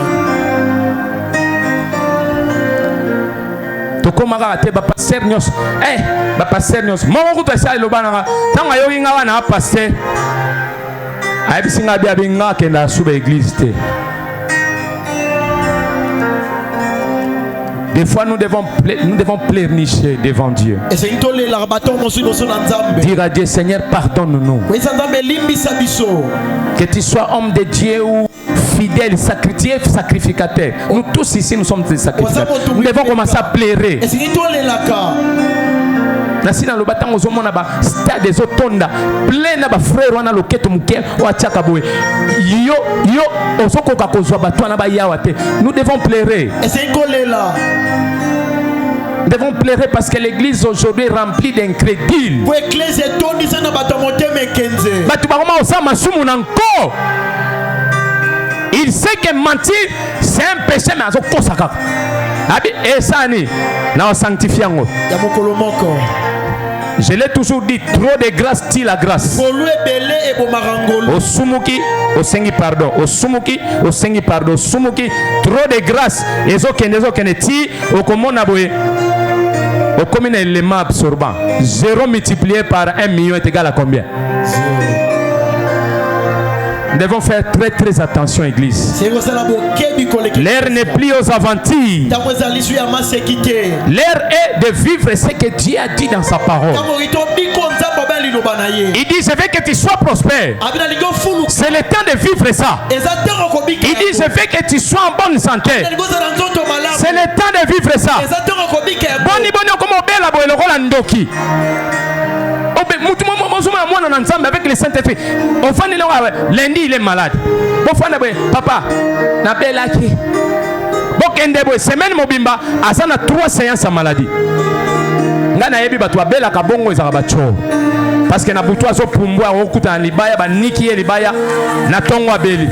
S1: Tokomaka te ba pasteur nyos. Ba pasteur nyos. Mo ko to sa lo bana. Tanga yo inga wana pasteur. Ay bisinga bia binga kenda suba église te. Des fois nous devons pleurnicher devant Dieu. Dire à Dieu, Seigneur, pardonne-nous. Que tu sois homme de Dieu ou fidèle, sacrificateur. Nous tous ici, nous sommes des sacrificateurs. Nous devons commencer à pleurer. Nasi na lobata ngozomo na ba stade des otonda plein na ba frère wana loketo muke o achaka boy yo osoko ka kozwa batwa na ba yawa te. Nous devons pleurer. Nous devons pleurer parce que l'église aujourd'hui est remplie d'incrédules. Il sait que mentir c'est un péché, mais et ça na sanctifié. Je l'ai toujours dit, trop de grâce tue la grâce. Au sumuki, au sengi pardon. Au sumuki, au sengi pardon. Au sumuki, trop de grâce. Et ezokene ti au komona boye. Au commune élément absorbant. 0 multiplié par 1 million est égal à combien? Nous devons faire très attention, église. L'air n'est plus aux aventures. L'air est de vivre ce que Dieu a dit dans sa parole. Il dit, je veux que tu sois prospère. C'est le temps de vivre ça. Il dit, je veux que tu sois en bonne santé. C'est le temps de vivre ça. Avec les Saint-Esprit. Lundi il est malade. Papa, semaine mobimba, asana 3 séances à maladie. Parce que na butu azo pumbwa okuta libaya ba niki ye libaya na tongo abeli.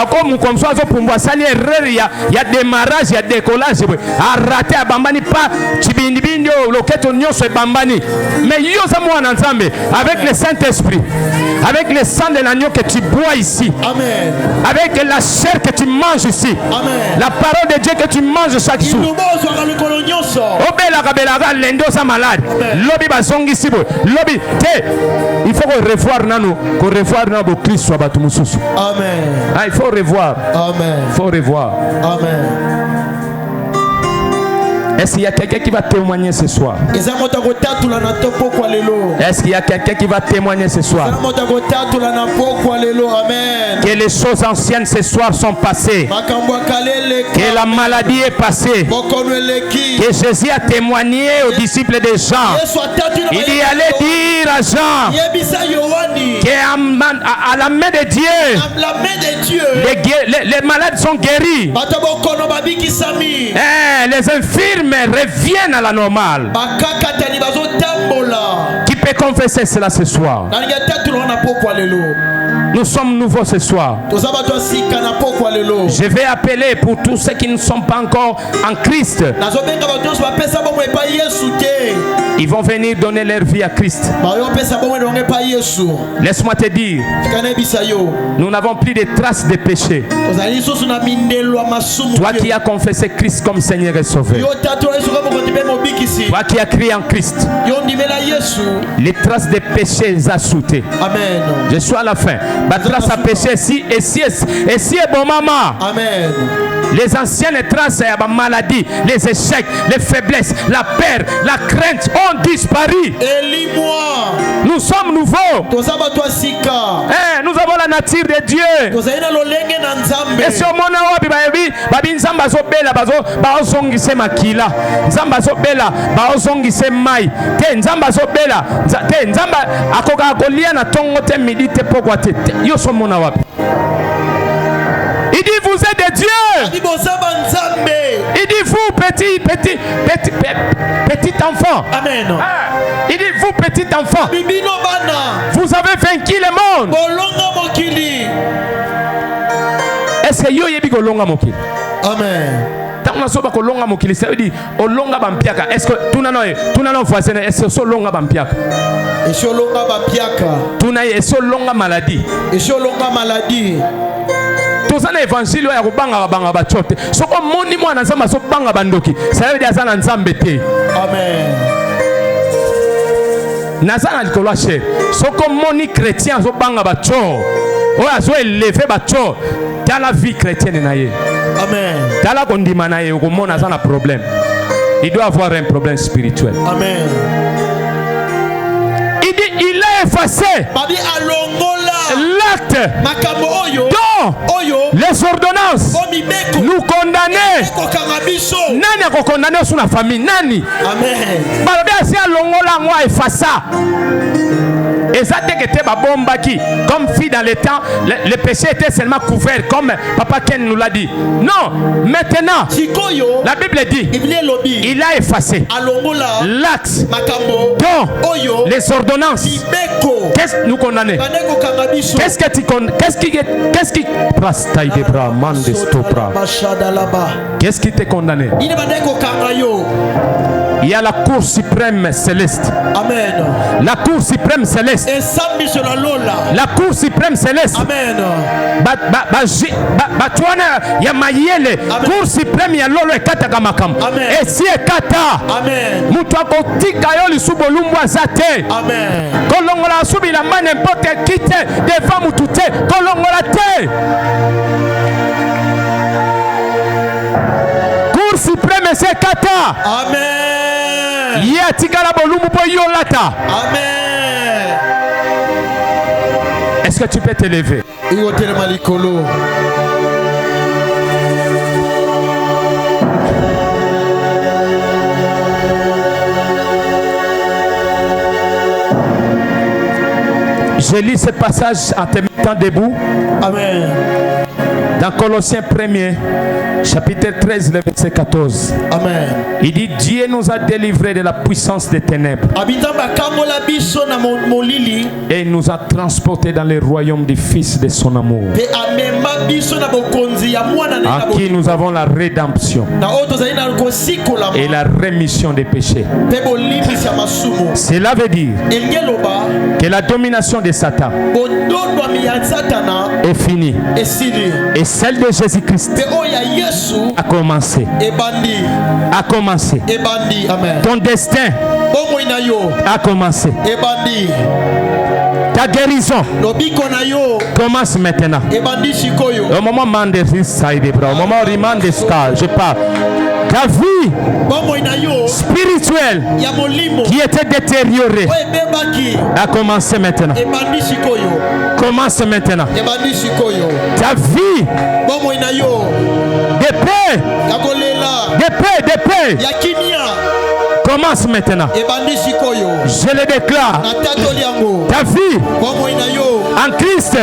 S1: Ako mukomso azo pumbwa sali erreur ya démarrage ya décollage a raté a bambani pa chibindi bindio loketo nyonso e bambani. Mais yo za mwana nzambe avec le Saint-Esprit, avec le sang de l'agneau que tu bois ici. Amen. Avec la chair que tu manges ici. Amen. La parole de Dieu que tu manges chaque jour. Obela kabela ga lendo sa malade. Lobi bazongi sibo. Lobi il faut revoir nano, revoir nabo Christ soit batu mususu. Amen. Ah, il faut revoir. Amen. Il faut revoir. Amen. Est-ce qu'il y a quelqu'un qui va témoigner ce soir? Est-ce qu'il y a quelqu'un qui va témoigner ce soir? Que les choses anciennes ce soir sont passées. Que la maladie est passée. Que Jésus a témoigné aux disciples de Jean. Il y allait dire à Jean qu'à la main de Dieu, les malades sont guéris. Les infirmes reviennent à la normale. Qui peut confesser cela ce soir? Nous sommes nouveaux ce soir. Je vais appeler pour tous ceux qui ne sont pas encore en Christ. Ils vont venir donner leur vie à Christ. Laisse-moi te dire, nous n'avons plus de traces de péché. Toi qui as confessé Christ comme Seigneur et Sauveur, toi qui as crié en Christ, les traces de péché ont sauté. Amen. Je suis à la fin. La trace à péché ici est bon maman. Amen. Les anciennes traces à la maladie, les échecs, les faiblesses, la peur, la crainte ont disparu. Élis-moi. Nous sommes nouveaux. Nous avons la nature de Dieu. Et si on m'a dit, babi nzamba zo bela bazongi se makila. Nzamba zo bela bazongi se mai. Te nzamba zo bela. Te nzamba akoka kolia na tongo te midi te pokwa te. Yo so mona wapi. Il dit vous êtes des dieux. Il dit vous petit enfant. Amen. Il dit vous petit enfant. Vous avez vaincu le monde. Est-ce que yo yebi ko longa mokili? Amen. Tant na so ba ko longa mokili, ça veut dire o longa bampiaka. Est-ce que tunano voisin est-ce que so longa bampiaka? Et so longa bampiaka. Tunaye est so longa maladie. Et so longa maladie. Tozana évangile ya kubanga banga bachote. Soko moni mwana nzamba so banga bandoki. Ça veut dire azana nzambe te. Amen. Nazana likolo che. Soko moni chrétien so banga bacho. Oya so élevé bacho. Dans la vie chrétienne naie. Amen. Dans la kondima naie ko mona azana problème. Il doit avoir un problème spirituel. Amen. Il dit il a effacé l'acte dont les ordonnances nous condamner. Nani a condamné sur la famille? Nani? Amen. Si alongola moi effaça. Et ça était comme fille dans le temps, le péché était seulement couvert, comme Papa Ken nous l'a dit. Non, maintenant, la Bible dit, il a effacé l'acte dont les ordonnances. Qu'est-ce que nous condamnons? Qu'est-ce qui qu'est-ce qui t'est condamné? Il y a la Cour suprême céleste. Amen. La Cour suprême céleste. La Cour suprême céleste. Amen. Ya mayele. Cour suprême ya lolo ekata makam. Et si ekata. Amen. Mutu akotika yo lisubo lumbu azate. Amen. Kolongola subi la main n'importe qui te devant mutu te. Kolongola te. Cour suprême c'est kata. Amen. Amen. Est-ce que tu peux t'élever? Je lis ce passage en te mettant debout. Amen. Dans Colossiens 1er, chapitre 13, le verset 14. Amen. Il dit Dieu nous a délivrés de la puissance des ténèbres et il nous a transportés dans le royaume du Fils de son amour, à qui nous avons la rédemption et la rémission des péchés. Cela veut dire que la domination de Satan est finie et celle de Jésus-Christ a commencé. A commencé. Ton destin a commencé. Ta guérison commence maintenant. Au moment au moment je parle. Ta vie spirituelle qui était détériorée a commencé maintenant. Commence maintenant. Ta vie de paix commence maintenant. Je le déclare. Ta vie en Christ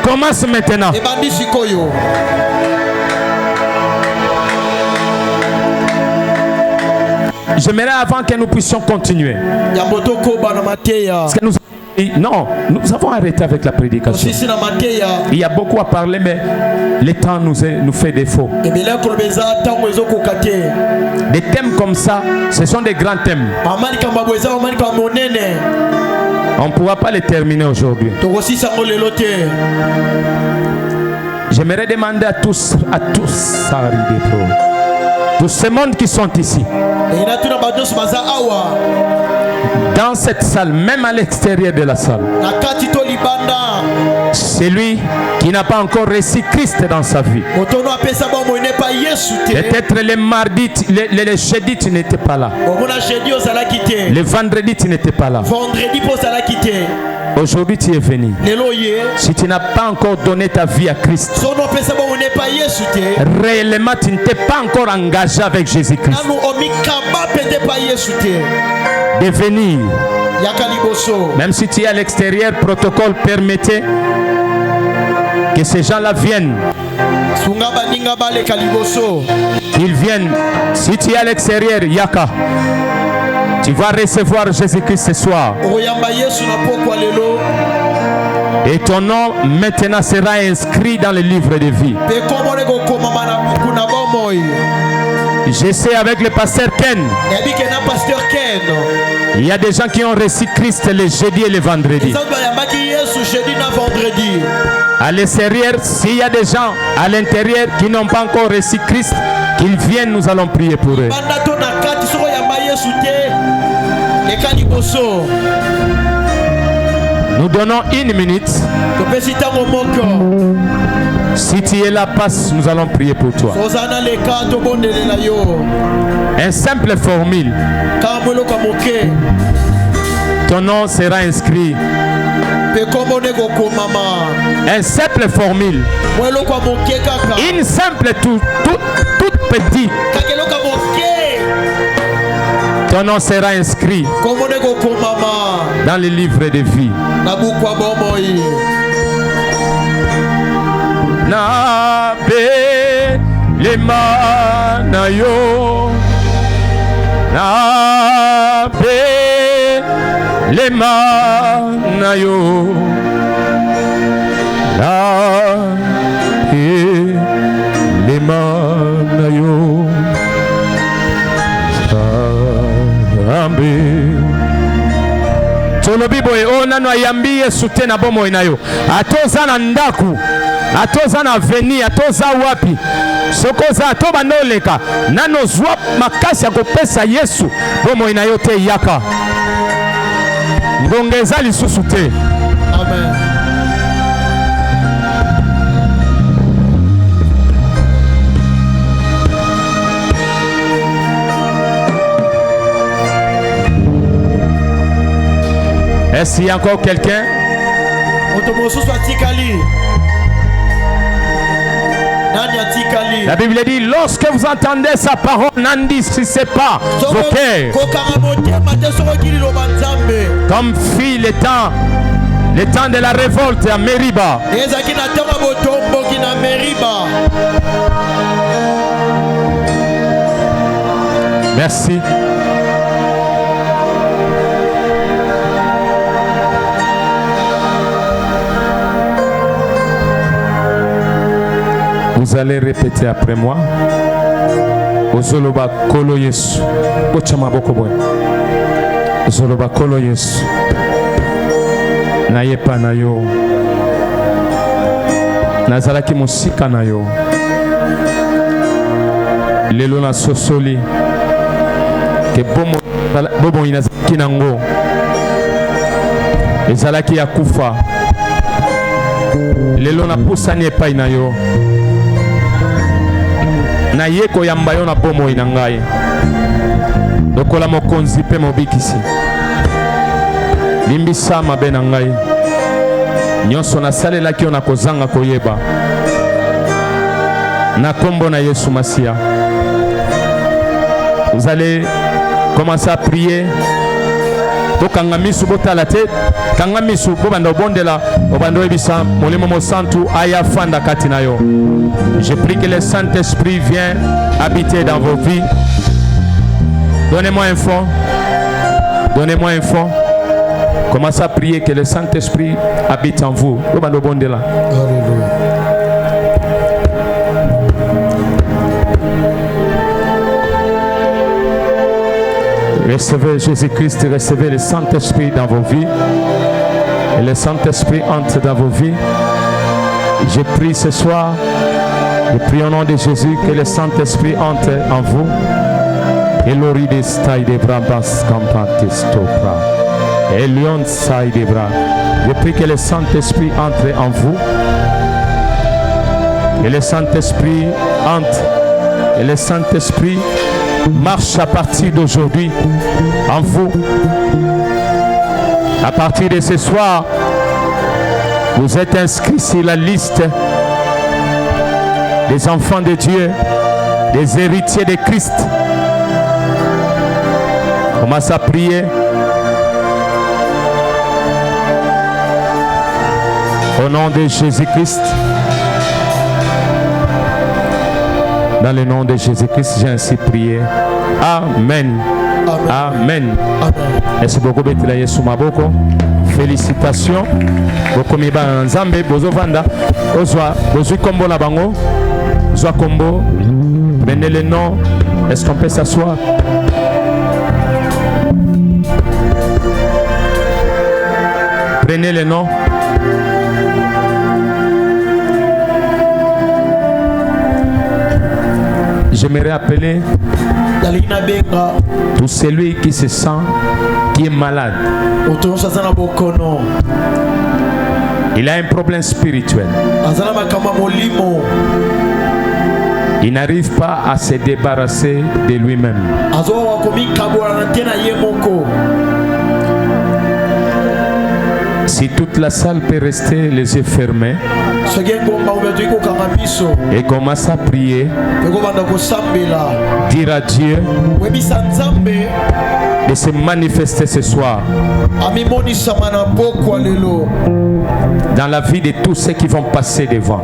S1: commence maintenant. J'aimerais avant que nous puissions continuer. Parce que nous avons arrêté avec la prédication. Il y a beaucoup à parler, mais le temps nous fait défaut. Des thèmes comme ça, ce sont des grands thèmes. On ne pourra pas les terminer aujourd'hui. J'aimerais demander à tous tous ces mondes qui sont ici, dans cette salle, même à l'extérieur de la salle, celui qui n'a pas encore reçu Christ dans sa vie. Peut-être le mardi, le jeudi, tu n'étais pas là. Le vendredi, tu n'étais pas là. Aujourd'hui, tu es venu. Si tu n'as pas encore donné ta vie à Christ, réellement, tu ne t'es pas encore engagé avec Jésus-Christ. De venir. Même si tu es à l'extérieur, protocole permettait que ces gens-là viennent. Qu'ils viennent. Si tu es à l'extérieur, Yaka, tu vas recevoir Jésus-Christ ce soir. Et ton nom maintenant sera inscrit dans le livre de vie. Je sais avec le pasteur Ken. Il y a des gens qui ont reçu Christ le jeudi et le vendredi. À l'extérieur, s'il y a des gens à l'intérieur qui n'ont pas encore reçu Christ, qu'ils viennent, nous allons prier pour eux. Nous donnons 1 minute. Si tu es là, passe, nous allons prier pour toi. Un simple formule. Ton nom sera inscrit. Un simple formule. Une simple toute petite. Ton nom sera inscrit dans le livre de vie. Na be le manayo, na be le manayo, na be le manayo, ambe. Tolobi boy onano ayambi Yesu tena bomo inayo. Atoza na ndaku. Atoza na veni, atoza wapi. Sokoza atoba noleka. Nano zwa makasi ya kopesa Yesu. Bomo inayote yaka. Ngongeza lisusu te. Amen. Est-ce qu'il y a encore quelqu'un? La Bible dit, lorsque vous entendez sa parole, n'endurcissez pas vos cœurs. Comme fit le temps de la révolte à Meriba. Merci. Vous allez répéter après moi. Ozoloba kolo Yesu. Bochama bokoboy. Ozoloba kolo Yesu. Nayepa na yo. Nazalaki musika na yo. Lelo na sosoli. Ke bomo inazaki nango. Ezalaki ya kufa. Lelo na pusani epai na yo. Na yeko yamba yo na bomo inangai. Lokola mokonzi pe mobikisi. Limbisa mabe na ngai. Nyonso na salela ki ona kozanga koyeba. Na kombo na Yesu Masia. Vous allez commencer à prier. To kangamisu botala te. Kangamisu bobanda obondela obando ebisa molimo mo santu aya fanda katina yo. Je prie que le Saint-Esprit vienne habiter dans vos vies. Donnez-moi un fond. Donnez-moi un fond. Commencez à prier que le Saint-Esprit habite en vous. Obando bondela. Alléluia. Recevez Jésus-Christ, recevez le Saint-Esprit dans vos vies. Et le Saint-Esprit entre dans vos vies. Je prie ce soir, je prie au nom de Jésus que le Saint-Esprit entre en vous. Elori de stai de brabas campantes topra. Elion sai de bras. Je prie que le Saint-Esprit entre en vous. Et le Saint-Esprit entre. Et le Saint-Esprit marche à partir d'aujourd'hui en vous. À partir de ce soir, vous êtes inscrits sur la liste des enfants de Dieu, des héritiers de Christ. Commence à prier. Au nom de Jésus-Christ. Dans le nom de Jésus-Christ, j'ai ainsi prié. Amen. Amen. Merci beaucoup, Betila Yesu Maboko. Félicitations. Beaucoup miba nzambe bozo vanda. Ozwa bozo kombo na bango. Ozwa kombo. Menez le nom. Est-ce qu'on peut s'asseoir? Prenez le nom. J'aimerais appeler tout celui qui se sent, qui est malade. Il a un problème spirituel. Il n'arrive pas à se débarrasser de lui-même. Si toute la salle peut rester les yeux fermés et commence à prier, dire à Dieu de se manifester ce soir dans la vie de tous ceux qui vont passer devant.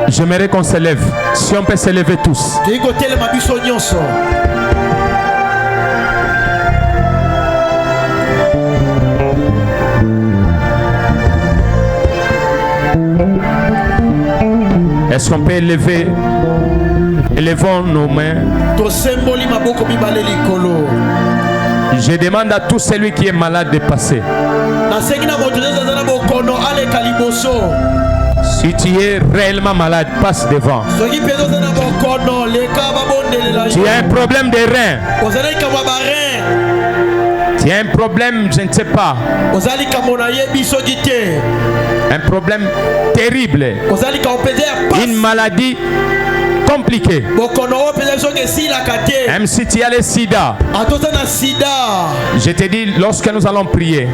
S1: J'aimerais qu'on se lève. Si on peut se lever tous. Est-ce qu'on peut élever? Élevons nos mains. Je demande à tout celui qui est malade de passer. Si tu es réellement malade, passe devant. Tu as un problème de rein. Tu as un problème, je ne sais pas. Un problème terrible. Une maladie compliquée. Même si tu as le sida. Je te dis, lorsque nous allons prier,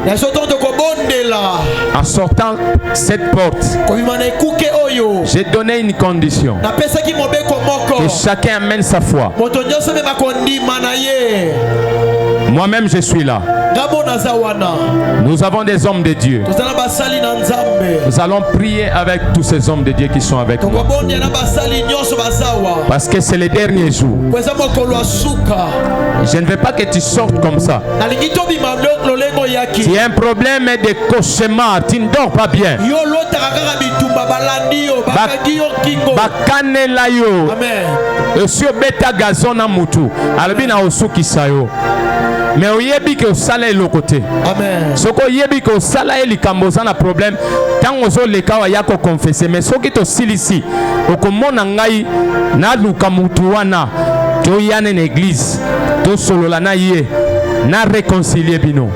S1: en sortant cette porte, j'ai donné une condition. Que chacun amène sa foi. Moi-même je suis là. Nous avons des hommes de Dieu. Nous allons prier avec tous ces hommes de Dieu qui sont avec nous. Parce que c'est les derniers jours. Je ne veux pas que tu sortes comme ça. Tu as un problème de cauchemar. Tu ne dors pas bien. Bakane la yo. Monsieur beta gazon na mutu. Albina osuki sayo. Mais oyebi que osala le côté. Amen. Soko yebi que osala eli kamboza na problème. Tant ozo le kawa yako confesser. Mais soki to silisi. Okomona ngai na luka mutu wana. To yane na église. To solola na ye. Na réconcilier bino.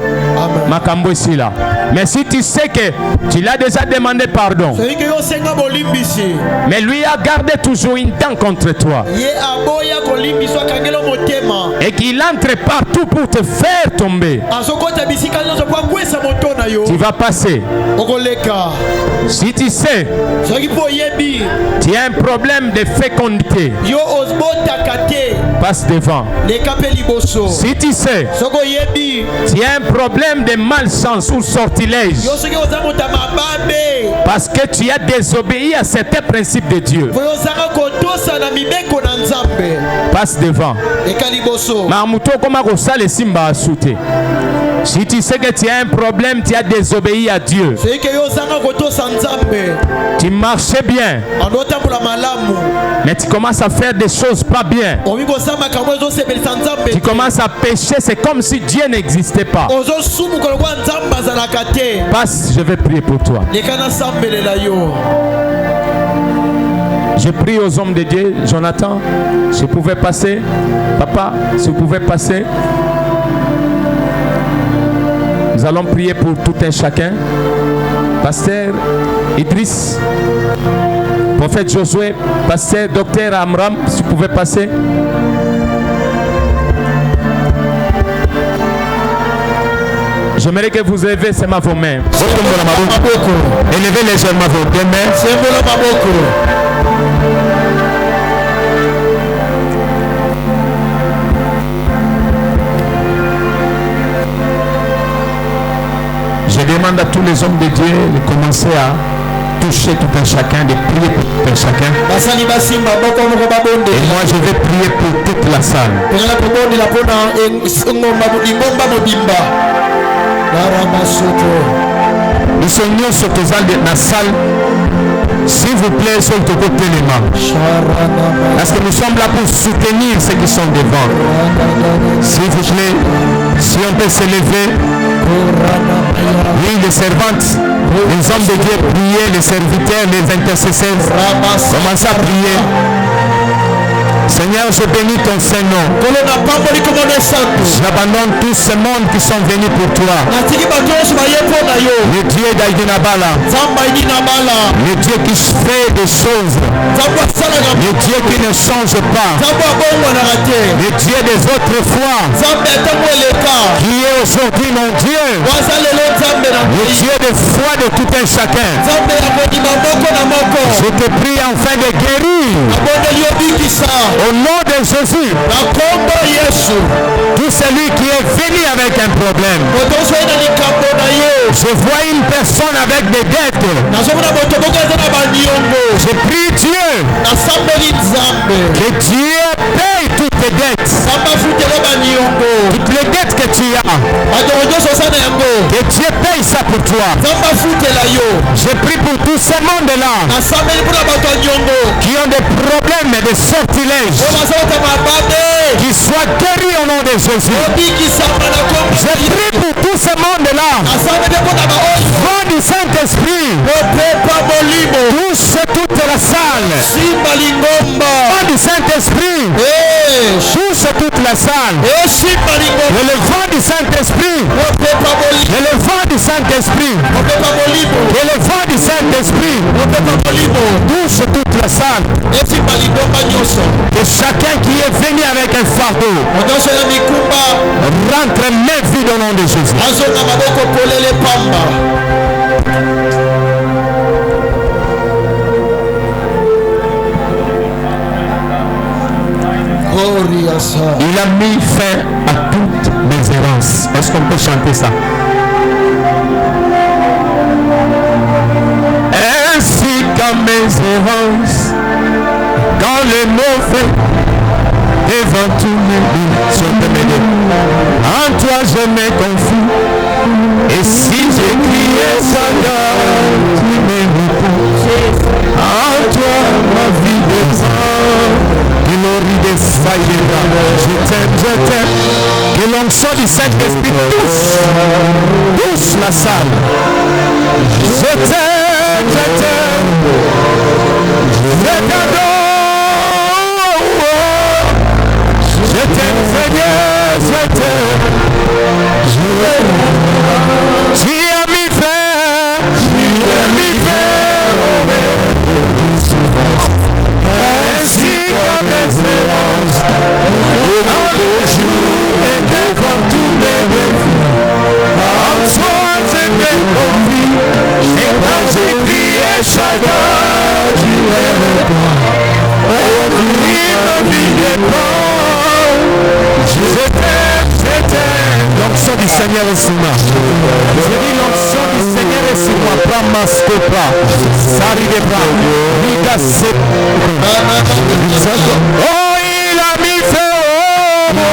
S1: Makambo ici là. Mais si tu sais que tu l'as déjà demandé pardon, mais lui a gardé toujours une dent contre toi, et qu'il entre partout pour te faire tomber, tu vas passer. Si tu sais, tu as un problème de fécondité, passe devant. Si tu sais, tu as un problème de malchance ou sortilège, parce que tu as désobéi à certains principes de Dieu, Passe devant. Mamuto comment ça les simba a sauté. Si tu sais que tu as un problème, tu as désobéi à Dieu. Tu marchais bien, mais tu commences à faire des choses pas bien. Tu commences à pécher, c'est comme si Dieu n'existait pas. Passe, je vais prier pour toi. Je prie aux hommes de Dieu. Jonathan, si vous pouvez passer. Papa, si vous pouvez passer. Nous allons prier pour tout un chacun. Pasteur Idriss, prophète Josué, pasteur docteur Amram, si vous pouvez passer. J'aimerais que vous élevez seulement vos mains. Élevez légèrement vos deux mains. Je demande à tous les hommes de Dieu de commencer à toucher tout un chacun, de prier pour tout un chacun. Et moi je vais prier pour toute la salle. Nous sommes sur la salle. S'il vous plaît, sur le côté les mains. Parce que nous sommes là pour soutenir ceux qui sont devant. S'il vous plaît, si on peut s'élever. Oui, les servantes, les hommes de Dieu prier, les serviteurs, les intercesseurs, commencez à prier. Seigneur, je bénis ton Saint-Nom. J'abandonne tout ce monde qui sont venus pour toi. Le Dieu d'Aïdinabala. Le Dieu qui fait des choses. Le Dieu qui ne change pas. Le Dieu des autres fois. Qui est aujourd'hui mon Dieu. Le Dieu des foi de tout un chacun. Je te prie enfin de guérir. Au nom de Jésus, tout celui qui est venu avec un problème, je vois une personne avec des dettes. Je prie Dieu que Dieu paye toutes tes dettes. Toutes les dettes que tu as, que Dieu paye ça pour toi. Je prie pour tout ce monde-là qui ont des problèmes et des sortilèges, qui soient guéris au nom de Jésus. Je prie pour tout ce monde-là. Vent du Saint-Esprit, touche toute la salle. Vent du Saint-Esprit, touche toute la salle. Et le vent du Saint-Esprit, et le vent du Saint-Esprit, et le vent du Saint-Esprit, touche toute la salle. Et chacun qui est venu avec un fardeau rentre main vide au nom de Jésus. Il a mis fin à toutes mes errances. Est-ce qu'on peut chanter ça? Ainsi qu'à mes errances, quand les mauvais devant tous mes buts, en toi je me confie. Et si j'ai crié Seigneur, tu m'écoutes. En toi ma vie descend, glorie des failles. Je t'aime. Que l'onction du Saint-Esprit touche la salle. Je t'aime. Je t'adore. Je t'aime, Seigneur, je t'aime. Tu as mis fin, ainsi comme l'espérance, dans le jour et devant tous les refus. En soi, je me confie, et quand j'ai prié chacun, tu es le toi. Oublie ma vie dépend. Je t'aime. L'onction du Seigneur est sur moi. Je dis l'onction du Seigneur est sur moi. Pas masque pas. Ça arrive pas. Oh, il a mis feu au monde.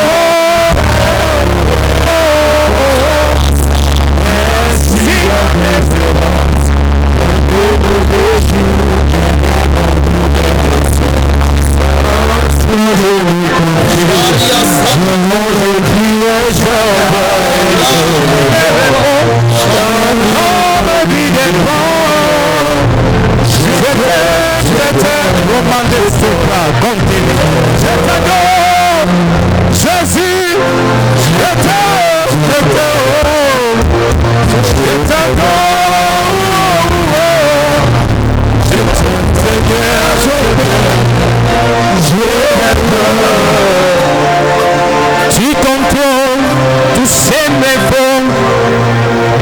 S1: Tu contrôles tous ces méfaits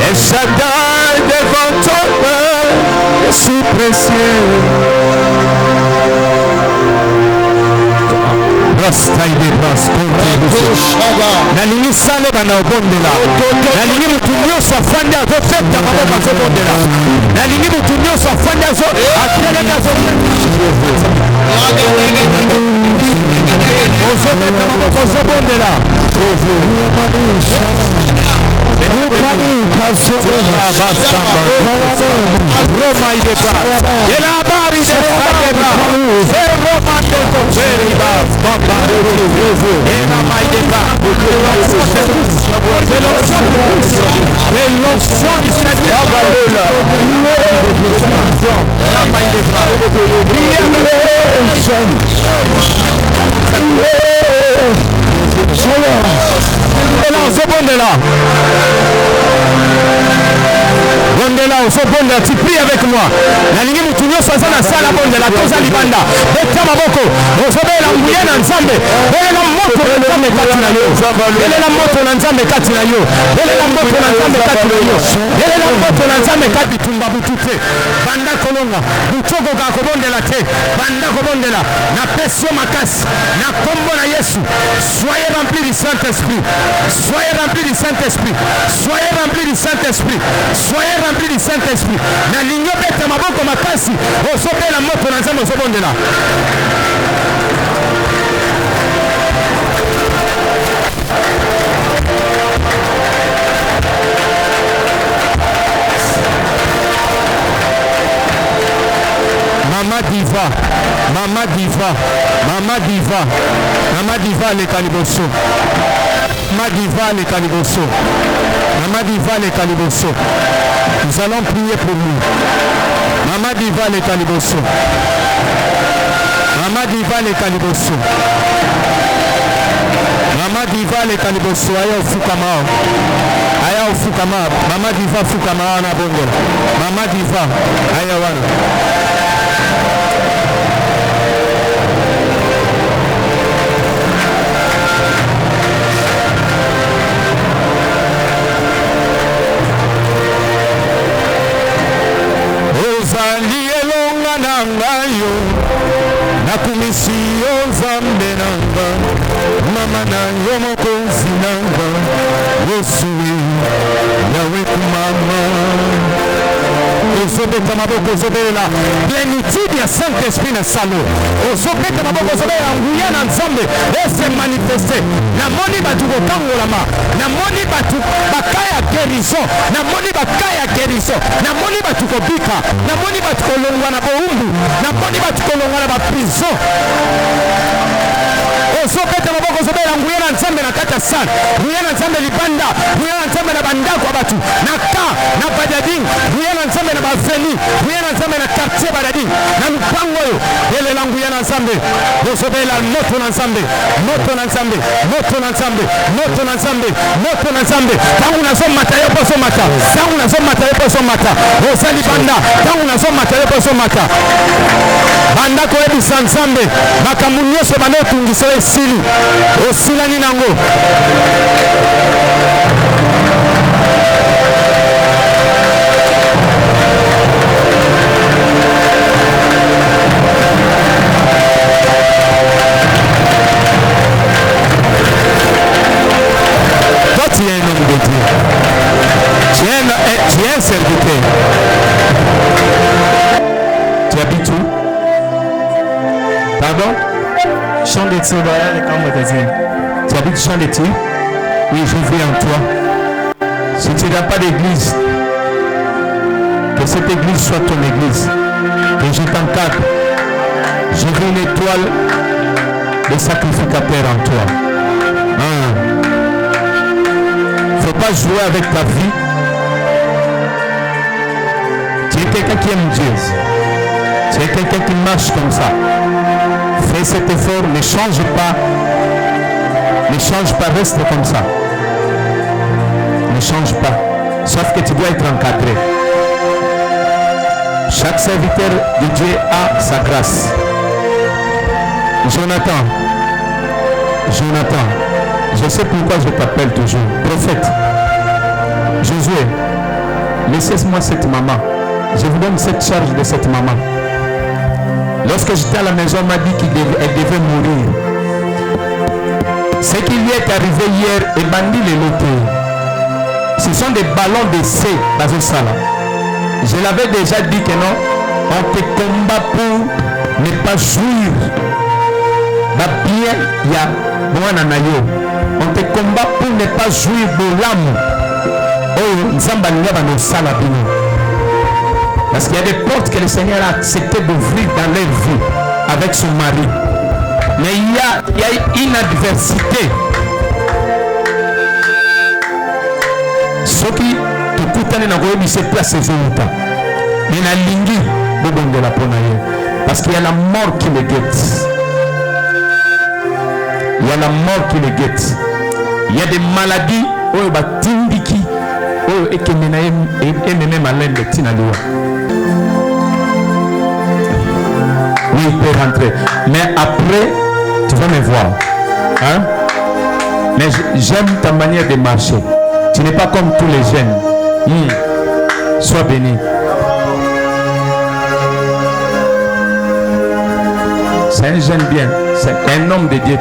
S1: et Shaddai devant ton peuple est si précieux. nalingi sale bana obondela nalingi mutu nyonso afandi azofeta maboko azobondela nalingi mutu nyonso afandi atelemi ozobeta maboko ozobondela Roma ideba yela habari de Sadeba Roma de Veriba Baba Ena maideba de l'onction du Seigneur Bondela, Bondela, tu pries avec moi. La ligne de tout le monde, ça la salle Bondela, Toza Libanda, Beta Maboko, Rosabella, Mouyen, Nzambe, elle est la moto, Nzambe Katinayo, elle est la moto, Nzambe Katinayo, elle est la moto, Nzambe Katinayo, elle est la moto, Nzambe Katitumba Butute, Banda Kolonga, Butogo Gakobondela Te, Banda Kobondela, na Pesio Makas, na Kombo na Yesu, soyez remplis du Saint-Esprit, soyez remplis du Saint-Esprit, soyez remplis du Saint-Esprit, soyez remplis du Saint-Esprit. Na lingo beta maboko makasi, osopela moto na Nzambe osobondela. Mama Diva, Mama Diva, Mama Diva, Mama Diva le Caliboso. Mama Diva le Caliboso. Mama Diva le Caliboso. Nous allons prier pour nous. Mama Diva le Caliboso. Mama Diva le Caliboso. Mama Diva le Caliboso. Aya Fukama. Aya Fukama. Mama Diva Fukama na bongo. Mama Diva. Aya wana. Nangayo nakumisio Nzambe nanga mama na yo mokonzi nanga Yesu yawe kumama ozobeta maboko ozobela plénitude ya Saint-Esprit na salo ozobeta maboko ozobela nguya na Nzambe ese manifeste namoni batu kokangolama namoni batu bakaya guérison namoni bakaya guérison namoni batu kobika namoni batu kolongwa na boumbu namoni batu kolongwa na baprison ozobeta maboko ozobela nguya na Nzambe na kata sana nguya na Nzambe libanda nguya na Nzambe na bandako batu na ka na badading nguya na Nzambe na baveni nguya na Nzambe na quartier badading na lupango yo ele la nguya na Nzambe ozobela moto na Nzambe moto na Nzambe moto na Nzambe moto na Nzambe moto na Nzambe tangu nazomata yo poso mata tangu nazomata yo poso mata ozali banda tangu nazomata yo poso mata banda ko ebisa Nzambe makambo nyonso bana otungisa esili osilani nango toi tu es un homme de Dieu tu es un serviteur tu habites où Pardon? Champ de Tir, tu habites Champ de Tir? Oui, je vis en toi. Si tu n'as pas d'église, que cette église soit ton église. Que je t'encadre. Je veux une étoile de sacrificateur en toi. Faut pas jouer avec ta vie. Tu es quelqu'un qui aime Dieu. Tu es quelqu'un qui marche comme ça. Fais cet effort, ne change pas. Ne change pas, reste comme ça. Ne change pas. Sauf que tu dois être encadré. Chaque serviteur de Dieu a sa grâce. Jonathan, je sais pourquoi je t'appelle toujours. Prophète. Josué, laissez-moi cette maman. Je vous donne cette charge de cette maman. Lorsque j'étais à la maison, on m'a dit qu'elle devait mourir. Ce qui lui est arrivé hier est bandit les lotés. Ce sont des ballons d'essai dans ce salon. Je l'avais déjà dit que non, on te combat pour ne pas jouir. Bien, il y a on te combat pour ne pas jouir de l'âme. Parce qu'il y a des portes que le Seigneur a accepté d'ouvrir dans leur vie avec son mari. Mais il y a une adversité. Ce qui te coûte à se place mais la ligne de la parce qu'il y a la mort qui le guette. Il y a la mort qui les guette. Il y a des maladies où batindiki et que même malin de Tinaloa. Oui, il peut rentrer. Mais après, tu vas me voir. Hein? Mais j'aime ta manière de marcher. Tu n'es pas comme tous les jeunes. Sois béni. C'est un jeune bien. C'est un homme de Dieu.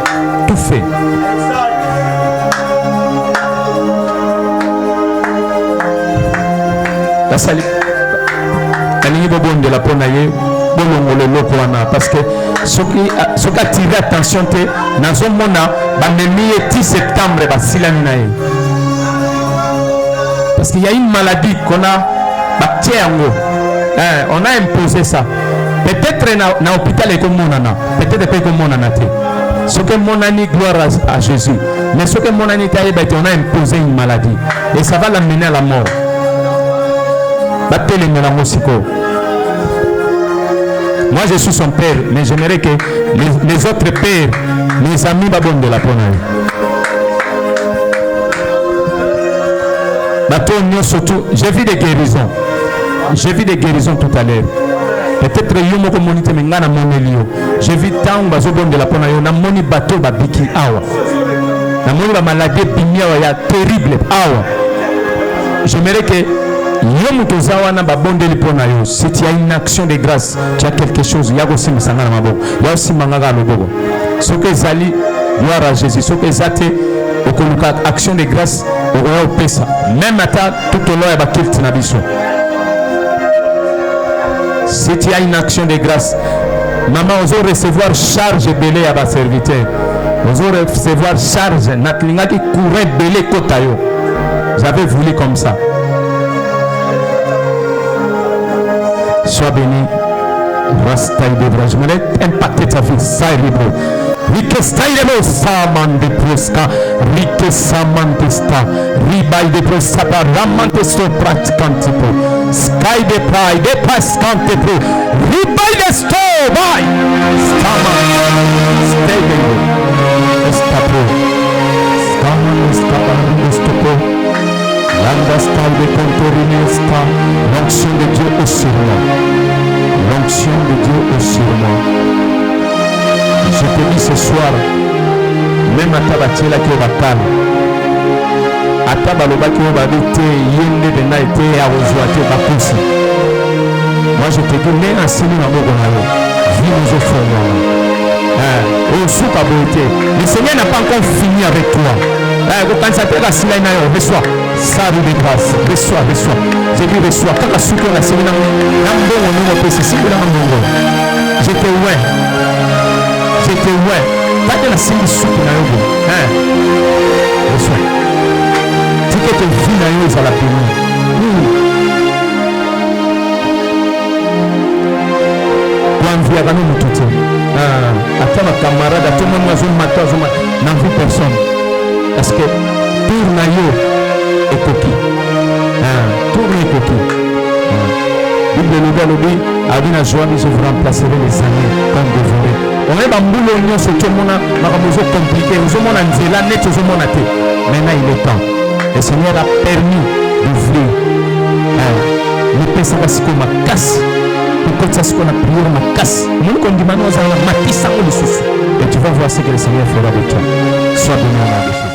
S1: Tout fait. La salle. De la ponaye, parce que ce qui attire l'attention, c'est dans ce moment, le 10 septembre, parce qu'il y a une maladie qu'on a, on a imposé ça. Peut-être dans l'hôpital, peut-être pas comme mon anate. Ce que mon ami gloire à Jésus, mais ce que mon ami on a imposé une maladie et ça va l'amener à la mort. Moi je suis son père, mais j'aimerais que les autres pères, mes amis babon de la ponaille. Surtout, j'ai vu des guérisons. J'ai vu des guérisons tout à l'heure. Peut-être yomo communauté mengana monelio. J'ai vu tant bazobon de la ponaille na moni bateau babiki awa. Na moni ba maladie bimia ya terrible awa. J'aimerais que si tu as une action de grâce, tu as quelque chose. Il y a aussi une ce que Zali, gloire à Jésus, ce que Zate, action de grâce, même à tout au long de si tu as une action de grâce, maman, on va recevoir charge belé à ma serviteur. On va recevoir charge, Natlinga qui courait belé kotayo. J'avais voulu comme ça. Sois béni, Rasta Idebra. Je voulais impacter ta vie, Saïribo. Rike Saïribo, Saman de Presca, Rike Saman Testa, Riba de Presapa, Ramantesto Praticantipo, Sky de Pai, de Pascantipo, Riba de Stobai, Staman, Stego, Estapo, Staman, Staban, Estopo. L'andastal de Contorinesta, l'onction de Dieu est sur moi. L'onction de Dieu est sur moi. Je te dis ce soir, même à Tabatela qui va calme, à Tabaloba qui va vite, Yende de Naïté, à Ozoate, Bakoussi. Moi je te dis, mais enseigne à Mogonalo, vis nous au fond. Le Seigneur n'a pas encore fini avec toi. Reçois. Salut de grâce. Reçois. J'ai dit reçois. Quand la soupe la semaine, je te ouais. que ouais, pas de la simple soupe na yo. Hein? Reçois. Tu que te vie na yo za la pénible. Envie à nous tout attends ma camarade, à tout le monde dans une matin, n'en vu personne. Parce que tour na yo est coquille. Tour est coquille. Bible le dit, lobby, a dit la joie, nous vous remplacerez les années comme dévoré. On est dans le boulot, on se tout le monde a compliqué, nous sommes en zéla, net, nous sommes en athée. Maintenant il est temps. Le Seigneur a permis d'ouvrir. Le péché va se comme ma casse. Pour que ça soit la prière, ma casse. Nous qu'on dit maintenant, on a matissé le souci. Et tu vas voir ce que le Seigneur fera de toi. Sois béni à la